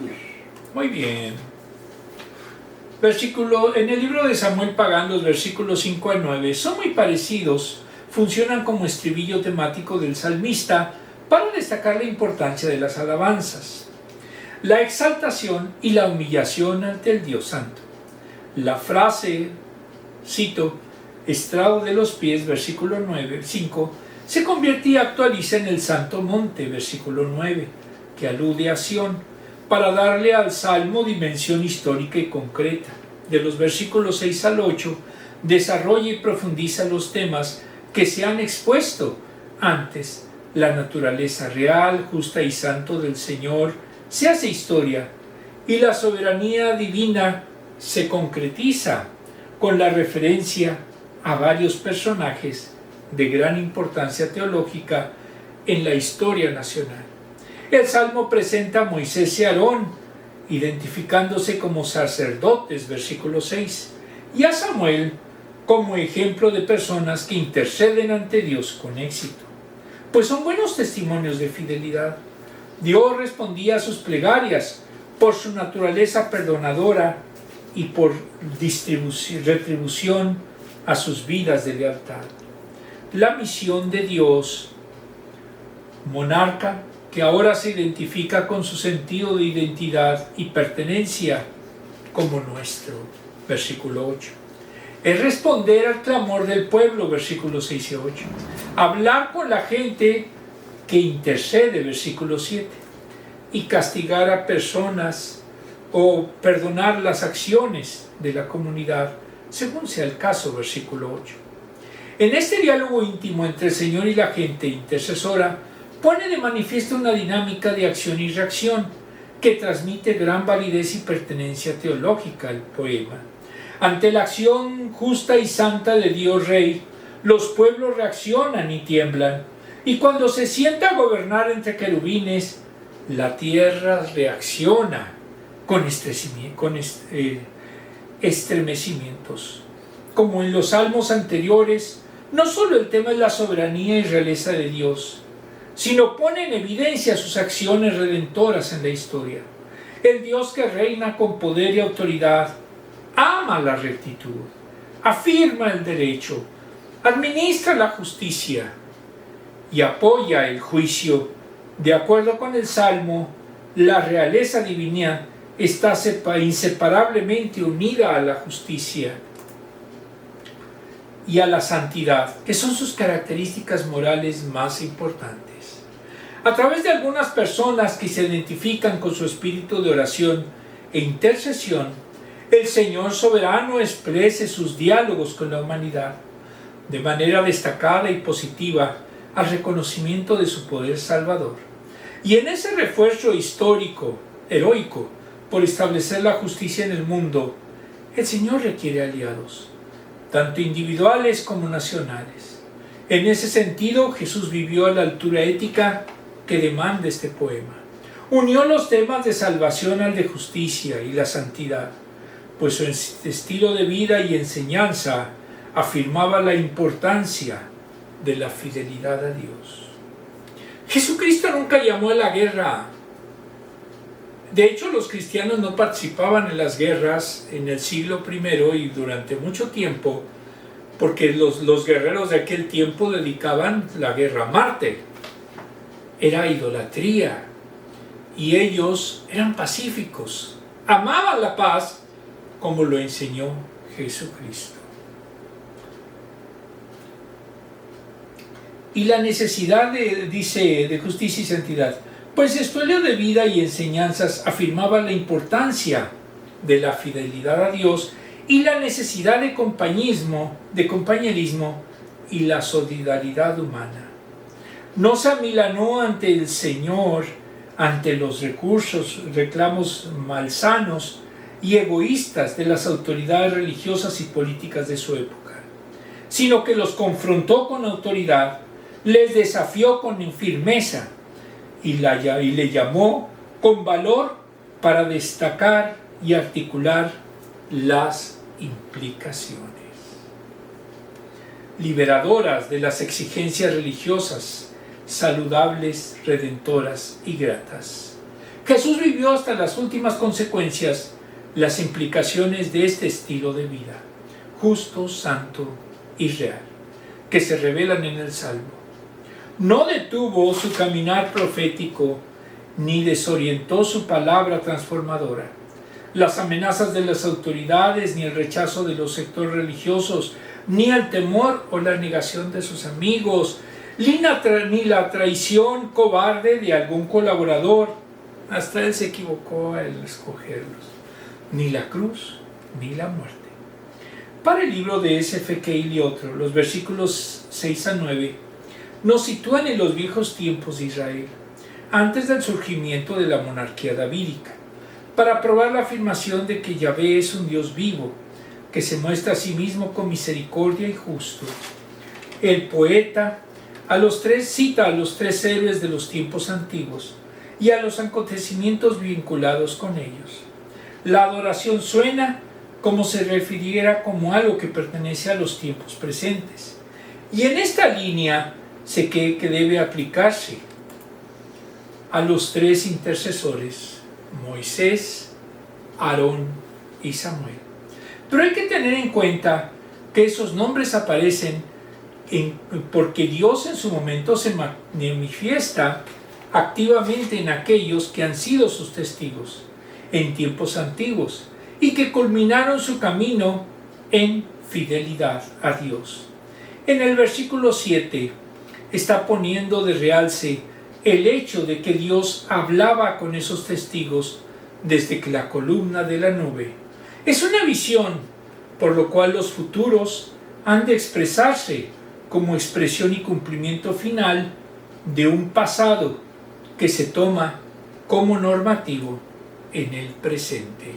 Muy bien. En el libro de Samuel Pagán, los versículos 5 al 9 son muy parecidos, funcionan como estribillo temático del salmista para destacar la importancia de las alabanzas, la exaltación y la humillación ante el Dios Santo. La frase, cito, estrado de los pies, versículo 5, se convierte y actualiza en el Santo Monte, versículo 9, que alude a Sión, para darle al Salmo dimensión histórica y concreta. De los versículos 6 al 8, desarrolla y profundiza los temas que se han expuesto antes. La naturaleza real, justa y santo del Señor se hace historia, y la soberanía divina se concretiza con la referencia a varios personajes de gran importancia teológica en la historia nacional. El Salmo presenta a Moisés y Aarón, identificándose como sacerdotes, versículo 6, y a Samuel como ejemplo de personas que interceden ante Dios con éxito, pues son buenos testimonios de fidelidad. Dios respondía a sus plegarias por su naturaleza perdonadora y por retribución a sus vidas de lealtad. La misión de Dios, monarca, que ahora se identifica con su sentido de identidad y pertenencia como nuestro, versículo 8. Es responder al clamor del pueblo, versículos 6 y 8. Hablar con la gente que intercede, versículo 7. Y castigar a personas o perdonar las acciones de la comunidad, según sea el caso, versículo 8. En este diálogo íntimo entre el Señor y la gente intercesora, pone de manifiesto una dinámica de acción y reacción que transmite gran validez y pertenencia teológica al poema. Ante la acción justa y santa de Dios Rey, los pueblos reaccionan y tiemblan, y cuando se sienta a gobernar entre querubines, la tierra reacciona con estremecimientos. Como en los salmos anteriores, no solo el tema es la soberanía y realeza de Dios, sino pone en evidencia sus acciones redentoras en la historia. El Dios que reina con poder y autoridad ama la rectitud, afirma el derecho, administra la justicia y apoya el juicio. De acuerdo con el Salmo, la realeza divina está inseparablemente unida a la justicia y a la santidad, que son sus características morales más importantes. A través de algunas personas que se identifican con su espíritu de oración e intercesión, el Señor soberano exprese sus diálogos con la humanidad de manera destacada y positiva al reconocimiento de su poder salvador. Y en ese refuerzo histórico, heroico, por establecer la justicia en el mundo, el Señor requiere aliados, tanto individuales como nacionales. En ese sentido, Jesús vivió a la altura ética que demanda este poema. Unió los temas de salvación al de justicia y la santidad, pues su estilo de vida y enseñanza afirmaba la importancia de la fidelidad a Dios. Jesucristo nunca llamó a la guerra. De hecho, los cristianos no participaban en las guerras en el siglo I y durante mucho tiempo, porque los guerreros de aquel tiempo dedicaban la guerra a Marte. Era idolatría. Y ellos eran pacíficos, amaban la paz, como lo enseñó Jesucristo. Y la necesidad de justicia y santidad pues su estilo de vida y enseñanzas afirmaba la importancia de la fidelidad a Dios y la necesidad de compañerismo y la solidaridad humana. No se amilanó ante el Señor, ante los reclamos malsanos y egoístas de las autoridades religiosas y políticas de su época, sino que los confrontó con autoridad, les desafió con firmeza y le llamó con valor para destacar y articular las implicaciones liberadoras de las exigencias religiosas, saludables, redentoras y gratas. Jesús vivió hasta las últimas consecuencias las implicaciones de este estilo de vida, justo, santo y real, que se revelan en el Salmo. No detuvo su caminar profético, ni desorientó su palabra transformadora. Las amenazas de las autoridades, ni el rechazo de los sectores religiosos, ni el temor o la negación de sus amigos, ni la traición cobarde de algún colaborador, hasta él se equivocó al escogerlos, ni la cruz, ni la muerte. Para el libro de S.F. Keil y otros, los versículos 6 a 9 nos sitúan en los viejos tiempos de Israel, antes del surgimiento de la monarquía davídica, para probar la afirmación de que Yahvé es un Dios vivo, que se muestra a sí mismo con misericordia y justo. El poeta cita a los tres héroes de los tiempos antiguos y a los acontecimientos vinculados con ellos. La adoración suena como se refiriera como algo que pertenece a los tiempos presentes. Y en esta línea sé que debe aplicarse a los tres intercesores, Moisés, Aarón y Samuel. Pero hay que tener en cuenta que esos nombres aparecen porque Dios en su momento se manifiesta activamente en aquellos que han sido sus testigos en tiempos antiguos y que culminaron su camino en fidelidad a Dios. En el versículo 7 está poniendo de realce el hecho de que Dios hablaba con esos testigos desde que la columna de la nube. Es una visión, por lo cual los futuros han de expresarse como expresión y cumplimiento final de un pasado que se toma como normativo en el presente.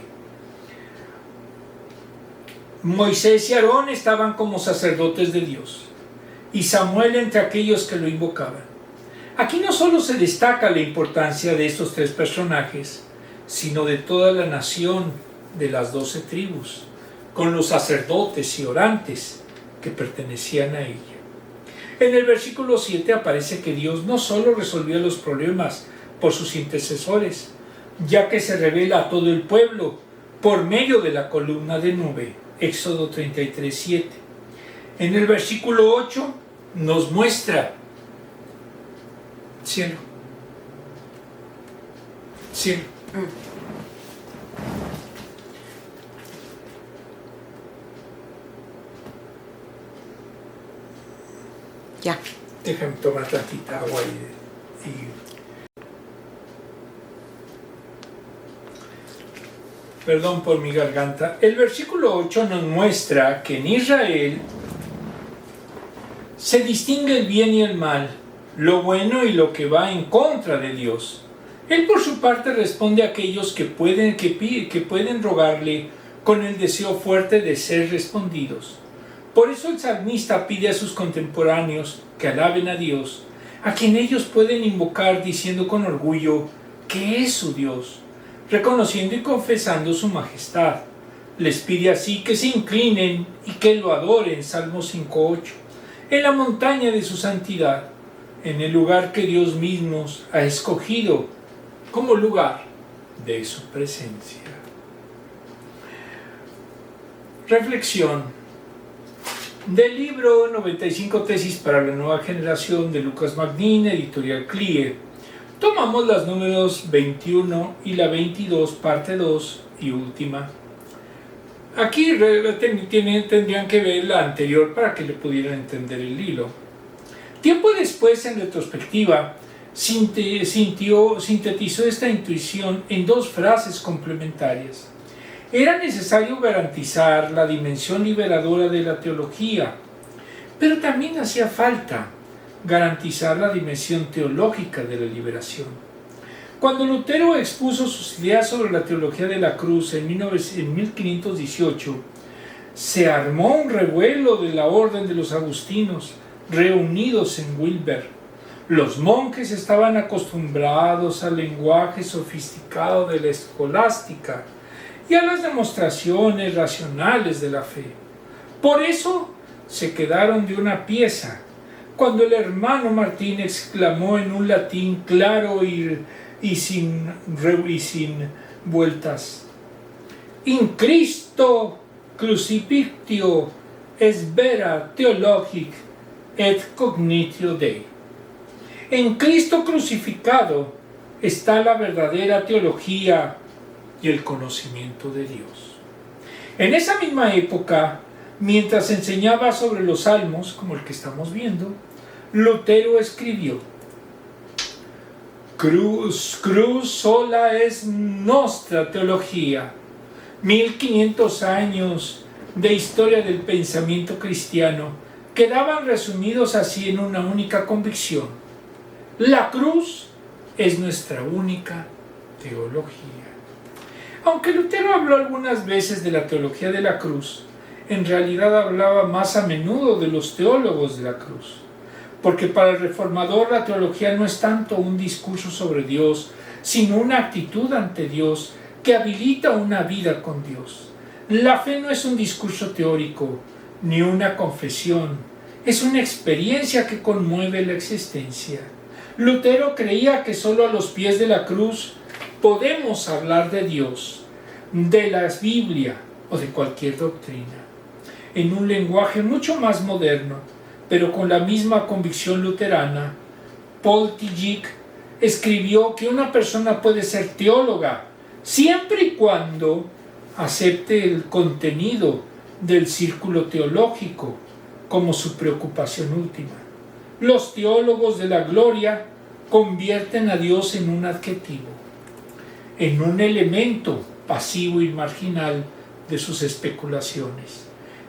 Moisés y Aarón estaban como sacerdotes de Dios, y Samuel entre aquellos que lo invocaban. Aquí no solo se destaca la importancia de estos tres personajes, sino de toda la nación de las 12 tribus, con los sacerdotes y orantes que pertenecían a ella. En el versículo 7 aparece que Dios no solo resolvía los problemas por sus intercesores, ya que se revela a todo el pueblo por medio de la columna de nube, Éxodo 33:7. En el versículo 8 nos muestra cielo. Ya. Déjame tomar tantita agua y perdón por mi garganta. El versículo 8 nos muestra que en Israel se distingue el bien y el mal, lo bueno y lo que va en contra de Dios. Él por su parte responde a aquellos que pueden rogarle con el deseo fuerte de ser respondidos. Por eso el salmista pide a sus contemporáneos que alaben a Dios, a quien ellos pueden invocar diciendo con orgullo que es su Dios, reconociendo y confesando su majestad. Les pide así que se inclinen y que lo adoren, Salmo 5:8, en la montaña de su santidad, en el lugar que Dios mismo ha escogido como lugar de su presencia. Reflexión del libro 95 tesis para la nueva generación de Lucas Magnin, editorial CLIE. Tomamos las números 21 y la 22, parte 2 y última. Aquí tendrían que ver la anterior para que le pudieran entender el hilo. Tiempo después, en retrospectiva, sintetizó esta intuición en dos frases complementarias. Era necesario garantizar la dimensión liberadora de la teología, pero también hacía falta garantizar la dimensión teológica de la liberación. Cuando Lutero expuso sus ideas sobre la teología de la cruz en 1518, se armó un revuelo de la orden de los agustinos reunidos en Wilber. Los monjes estaban acostumbrados al lenguaje sofisticado de la escolástica y a las demostraciones racionales de la fe. Por eso se quedaron de una pieza cuando el hermano Martín exclamó en un latín claro y sin vueltas: In Cristo crucifixio es vera theologic et cognitio Dei. En Cristo crucificado está la verdadera teología y el conocimiento de Dios. En esa misma época, mientras enseñaba sobre los salmos, como el que estamos viendo, Lutero escribió: Cruz sola es nuestra teología. 1500 años de historia del pensamiento cristiano quedaban resumidos así en una única convicción: la cruz es nuestra única teología. Aunque Lutero habló algunas veces de la teología de la cruz, en realidad hablaba más a menudo de los teólogos de la cruz, porque para el reformador la teología no es tanto un discurso sobre Dios, sino una actitud ante Dios que habilita una vida con Dios. La fe no es un discurso teórico, ni una confesión, es una experiencia que conmueve la existencia. Lutero creía que solo a los pies de la cruz podemos hablar de Dios, de la Biblia o de cualquier doctrina, en un lenguaje mucho más moderno, pero con la misma convicción luterana. Paul Tillich escribió que una persona puede ser teóloga siempre y cuando acepte el contenido del círculo teológico como su preocupación última. Los teólogos de la gloria convierten a Dios en un adjetivo, en un elemento pasivo y marginal de sus especulaciones.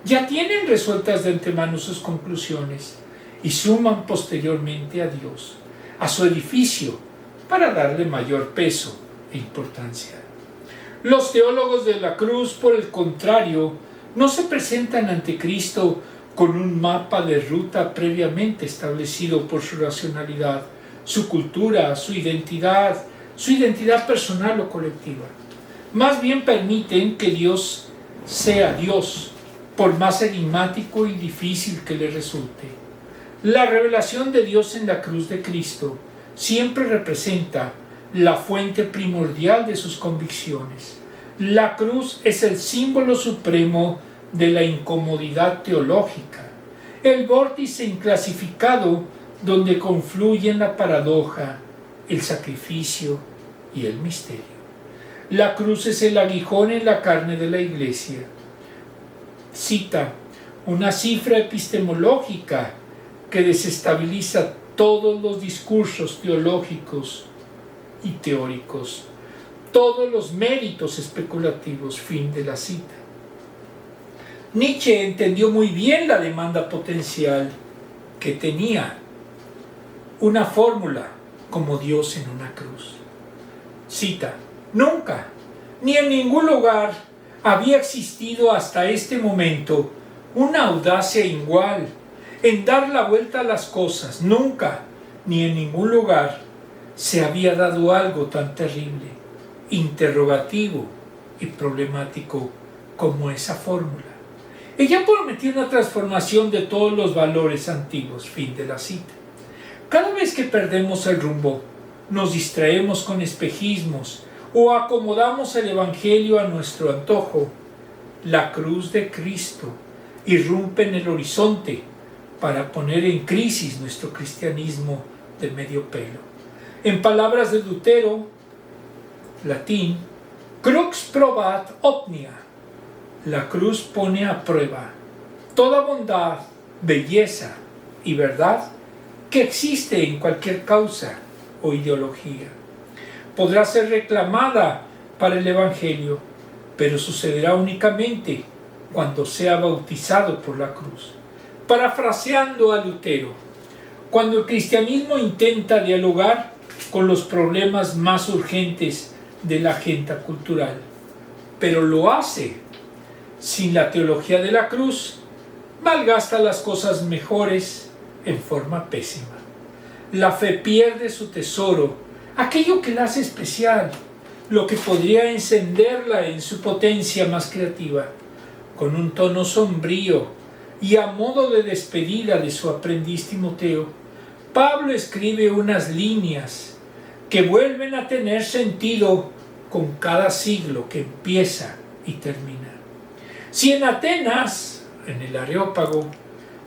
Ya tienen resueltas de antemano sus conclusiones y suman posteriormente a Dios, a su edificio, para darle mayor peso e importancia. Los teólogos de la cruz, por el contrario, no se presentan ante Cristo con un mapa de ruta previamente establecido por su racionalidad, su cultura, su identidad personal o colectiva. Más bien permiten que Dios sea Dios, por más enigmático y difícil que le resulte. La revelación de Dios en la cruz de Cristo siempre representa la fuente primordial de sus convicciones. La cruz es el símbolo supremo de la incomodidad teológica, el vórtice inclasificado donde confluyen la paradoja, el sacrificio y el misterio. La cruz es el aguijón en la carne de la Iglesia. Cita una cifra epistemológica que desestabiliza todos los discursos teológicos y teóricos, todos los méritos especulativos. Fin de la cita. Nietzsche entendió muy bien la demanda potencial que tenía una fórmula como Dios en una cruz. Cita: nunca, ni en ningún lugar había existido hasta este momento una audacia igual en dar la vuelta a las cosas. Nunca, ni en ningún lugar, se había dado algo tan terrible, interrogativo y problemático como esa fórmula. Ella prometió una transformación de todos los valores antiguos. Fin de la cita. Cada vez que perdemos el rumbo, nos distraemos con espejismos o acomodamos el Evangelio a nuestro antojo, la cruz de Cristo irrumpe en el horizonte para poner en crisis nuestro cristianismo de medio pelo. En palabras de Lutero, latín, crux probat omnia, la cruz pone a prueba toda bondad, belleza y verdad que existe en cualquier causa o ideología. Podrá ser reclamada para el Evangelio, pero sucederá únicamente cuando sea bautizado por la cruz. Parafraseando a Lutero, cuando el cristianismo intenta dialogar con los problemas más urgentes de la agenda cultural, pero lo hace sin la teología de la cruz, malgasta las cosas mejores en forma pésima. La fe pierde su tesoro, aquello que la hace especial, lo que podría encenderla en su potencia más creativa. Con un tono sombrío y a modo de despedida de su aprendiz Timoteo, Pablo escribe unas líneas que vuelven a tener sentido con cada siglo que empieza y termina. Si en Atenas, en el Areópago,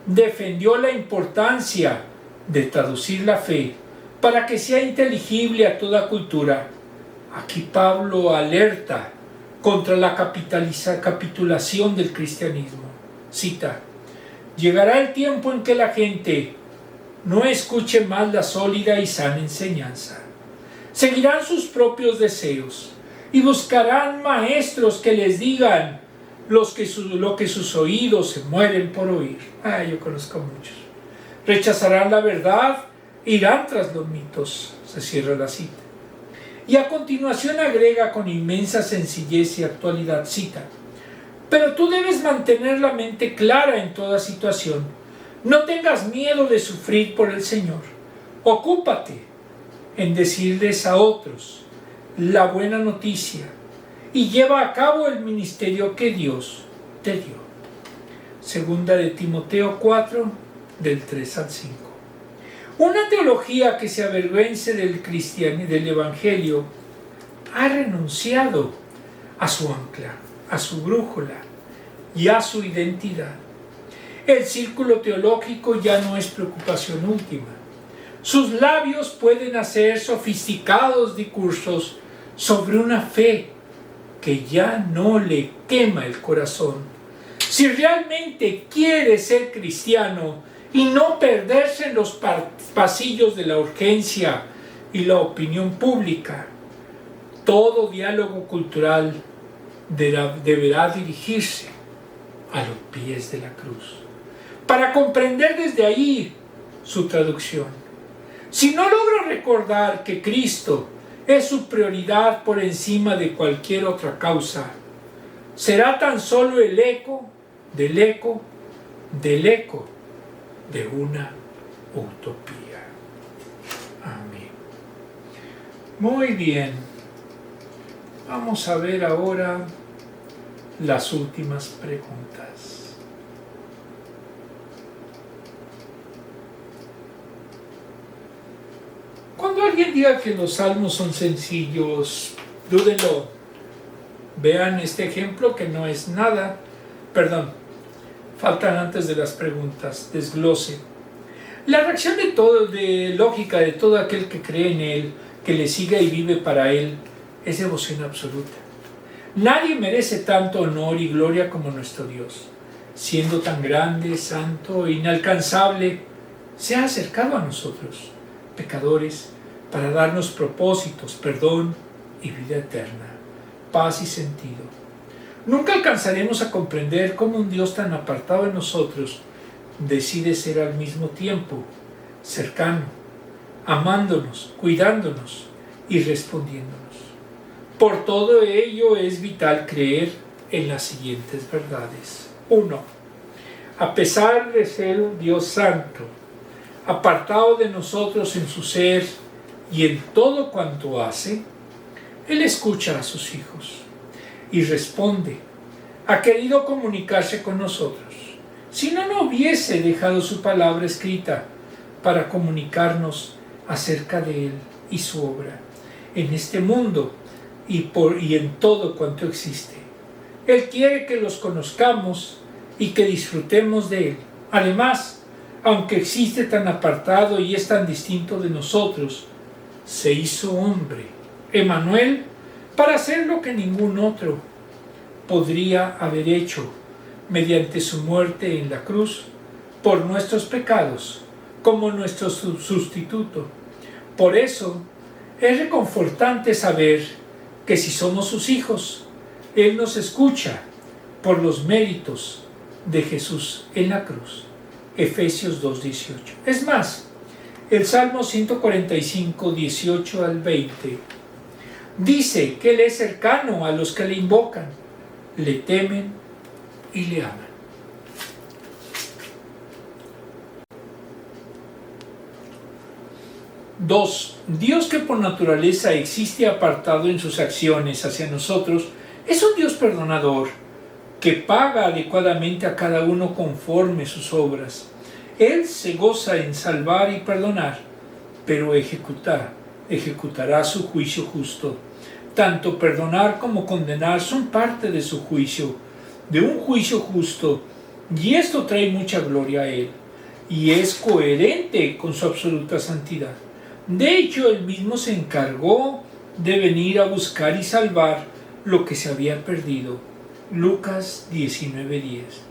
defendió la importancia de traducir la fe para que sea inteligible a toda cultura, aquí Pablo alerta contra la capitulación del cristianismo. Cita: llegará el tiempo en que la gente no escuche más la sólida y sana enseñanza. Seguirán sus propios deseos y buscarán maestros que les digan lo que sus oídos se mueren por oír. Yo conozco muchos. Rechazarán la verdad, irán tras los mitos. Se cierra la cita. Y a continuación agrega con inmensa sencillez y actualidad, cita: pero tú debes mantener la mente clara en toda situación. No tengas miedo de sufrir por el Señor. Ocúpate en decirles a otros la buena noticia y lleva a cabo el ministerio que Dios te dio. Segunda de Timoteo 4, del 3 al 5. Una teología que se avergüence del Evangelio ha renunciado a su ancla, a su brújula y a su identidad. El círculo teológico ya no es preocupación última. Sus labios pueden hacer sofisticados discursos sobre una fe que ya no le quema el corazón. Si realmente quiere ser cristiano y no perderse en los pasillos de la urgencia y la opinión pública, todo diálogo cultural deberá dirigirse a los pies de la cruz, para comprender desde ahí su traducción. Si no logra recordar que Cristo es su prioridad por encima de cualquier otra causa, será tan solo el eco del eco del eco de una utopía. Amén. Muy bien. Vamos a ver ahora las últimas preguntas. Cuando alguien diga que los salmos son sencillos, dúdenlo. Vean este ejemplo que no es nada. Perdón, faltan antes de las preguntas. Desglose. La reacción de lógica de todo aquel que cree en Él, que le siga y vive para Él, es devoción absoluta. Nadie merece tanto honor y gloria como nuestro Dios. Siendo tan grande, santo e inalcanzable, se ha acercado a nosotros, pecadores, para darnos propósitos, perdón y vida eterna, paz y sentido. Nunca alcanzaremos a comprender cómo un Dios tan apartado de nosotros decide ser al mismo tiempo cercano, amándonos, cuidándonos y respondiéndonos. Por todo ello es vital creer en las siguientes verdades. 1. A pesar de ser un Dios santo, apartado de nosotros en su ser y en todo cuanto hace, Él escucha a sus hijos y responde. Ha querido comunicarse con nosotros. Si no, no hubiese dejado su palabra escrita para comunicarnos acerca de Él y su obra en este mundo y en todo cuanto existe. Él quiere que los conozcamos y que disfrutemos de Él. Además, aunque existe tan apartado y es tan distinto de nosotros, se hizo hombre, Emmanuel, para hacer lo que ningún otro podría haber hecho mediante su muerte en la cruz por nuestros pecados como nuestro sustituto. Por eso es reconfortante saber que si somos sus hijos, Él nos escucha por los méritos de Jesús en la cruz. Efesios 2:18. Es más, el Salmo 145, 18 al 20, dice que Él es cercano a los que le invocan, le temen y le aman. Dos, Dios, que por naturaleza existe apartado en sus acciones hacia nosotros, es un Dios perdonador, que paga adecuadamente a cada uno conforme sus obras. Él se goza en salvar y perdonar, pero ejecutará su juicio justo. Tanto perdonar como condenar son parte de su juicio, de un juicio justo, y esto trae mucha gloria a Él, y es coherente con su absoluta santidad. De hecho, Él mismo se encargó de venir a buscar y salvar lo que se había perdido. Lucas 19:10.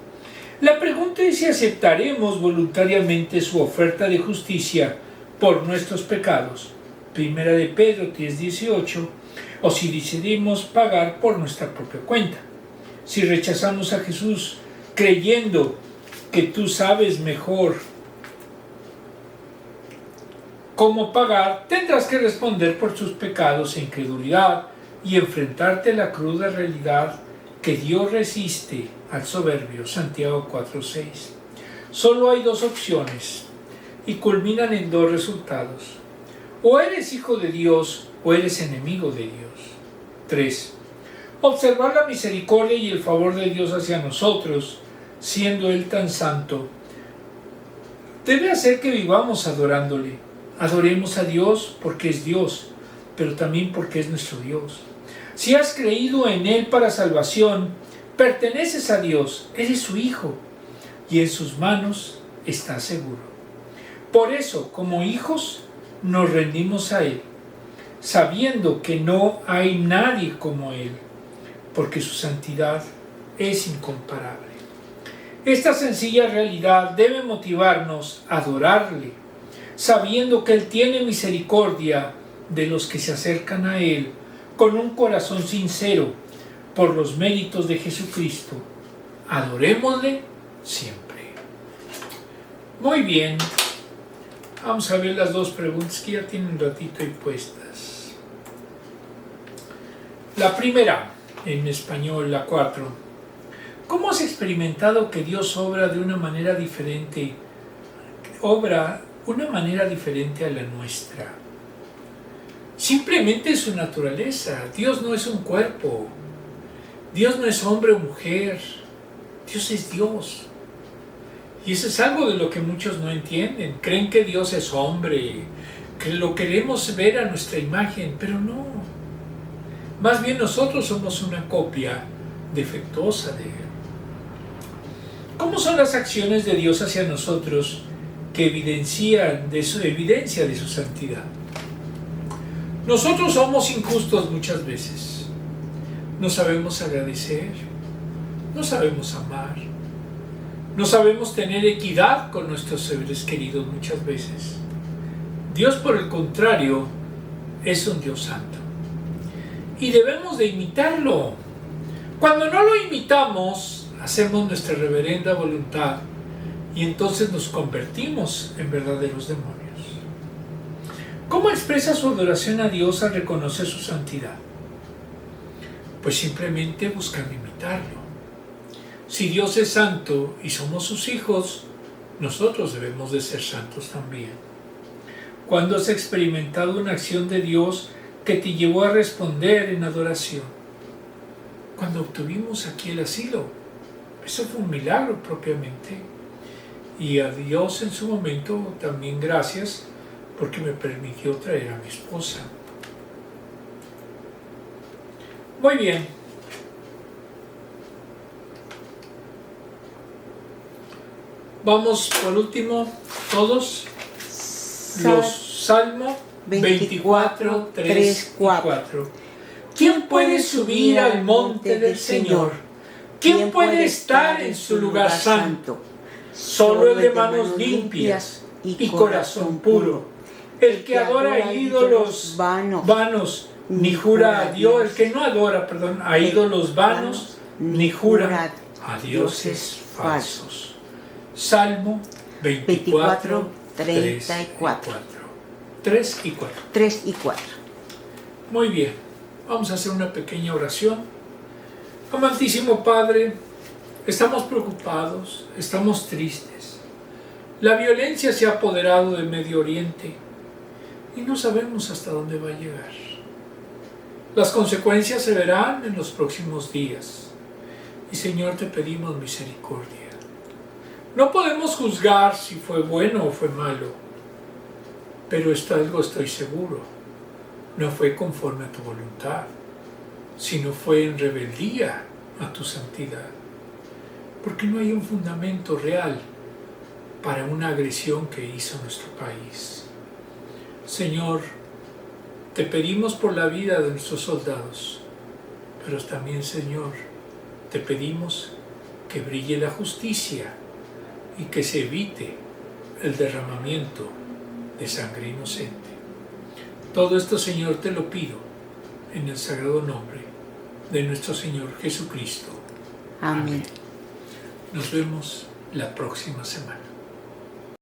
La pregunta es si aceptaremos voluntariamente su oferta de justicia por nuestros pecados, 1 de Pedro 10:18, o si decidimos pagar por nuestra propia cuenta. Si rechazamos a Jesús creyendo que tú sabes mejor cómo pagar, tendrás que responder por tus pecados e incredulidad y enfrentarte a la cruda realidad que Dios resiste al soberbio. Santiago 4:6. Solo hay dos opciones y culminan en dos resultados. O eres hijo de Dios o eres enemigo de Dios. 3. Observar la misericordia y el favor de Dios hacia nosotros, siendo Él tan santo, debe hacer que vivamos adorándole. Adoremos a Dios porque es Dios, pero también porque es nuestro Dios. Si has creído en Él para salvación, perteneces a Dios, eres su hijo, y en sus manos estás seguro. Por eso, como hijos, nos rendimos a Él, sabiendo que no hay nadie como Él, porque su santidad es incomparable. Esta sencilla realidad debe motivarnos a adorarle, sabiendo que Él tiene misericordia de los que se acercan a Él con un corazón sincero por los méritos de Jesucristo. Adorémosle siempre. Muy bien, vamos a ver las dos preguntas que ya tienen un ratito ahí puestas. La primera, en español, la 4. ¿Cómo has experimentado que Dios obra de una manera diferente? Una manera diferente a la nuestra. Simplemente es su naturaleza. Dios no es un cuerpo. Dios no es hombre o mujer. Dios es Dios. Y eso es algo de lo que muchos no entienden. Creen que Dios es hombre, que lo queremos ver a nuestra imagen, pero no. Más bien nosotros somos una copia defectuosa de Él. ¿Cómo son las acciones de Dios hacia nosotros que evidencia de su santidad? Nosotros somos injustos muchas veces. No sabemos agradecer, no sabemos amar, no sabemos tener equidad con nuestros seres queridos muchas veces. Dios, por el contrario, es un Dios santo. Y debemos de imitarlo. Cuando no lo imitamos, hacemos nuestra reverenda voluntad y entonces nos convertimos en verdaderos demonios. ¿Cómo expresa su adoración a Dios al reconocer su santidad? Pues simplemente buscando imitarlo. Si Dios es santo y somos sus hijos, nosotros debemos de ser santos también. ¿Cuándo has experimentado una acción de Dios que te llevó a responder en adoración? Cuando obtuvimos aquí el asilo. Eso fue un milagro propiamente. Y a Dios en su momento también gracias porque me permitió traer a mi esposa. Muy bien. Vamos por último todos los Salmo 24, 3 y 4. ¿Quién puede subir al monte del Señor? ¿Quién puede estar en su lugar santo? Solo el de manos limpias y corazón puro, El que adora ídolos vanos, ni jura a Dios. El que no adora, perdón, a ídolos vanos, ni jura a dioses falsos. Salmo 24, 34. 3 y 4. 3 y 4. Muy bien, vamos a hacer una pequeña oración. Amantísimo Padre, estamos preocupados, estamos tristes. La violencia se ha apoderado de Medio Oriente y no sabemos hasta dónde va a llegar. Las consecuencias se verán en los próximos días. Y Señor, te pedimos misericordia. No podemos juzgar si fue bueno o fue malo, pero algo estoy seguro. No fue conforme a tu voluntad, sino fue en rebeldía a tu santidad. Porque no hay un fundamento real para una agresión que hizo nuestro país. Señor, te pedimos por la vida de nuestros soldados, pero también, Señor, te pedimos que brille la justicia y que se evite el derramamiento de sangre inocente. Todo esto, Señor, te lo pido en el sagrado nombre de nuestro Señor Jesucristo. Amén. Nos vemos la próxima semana.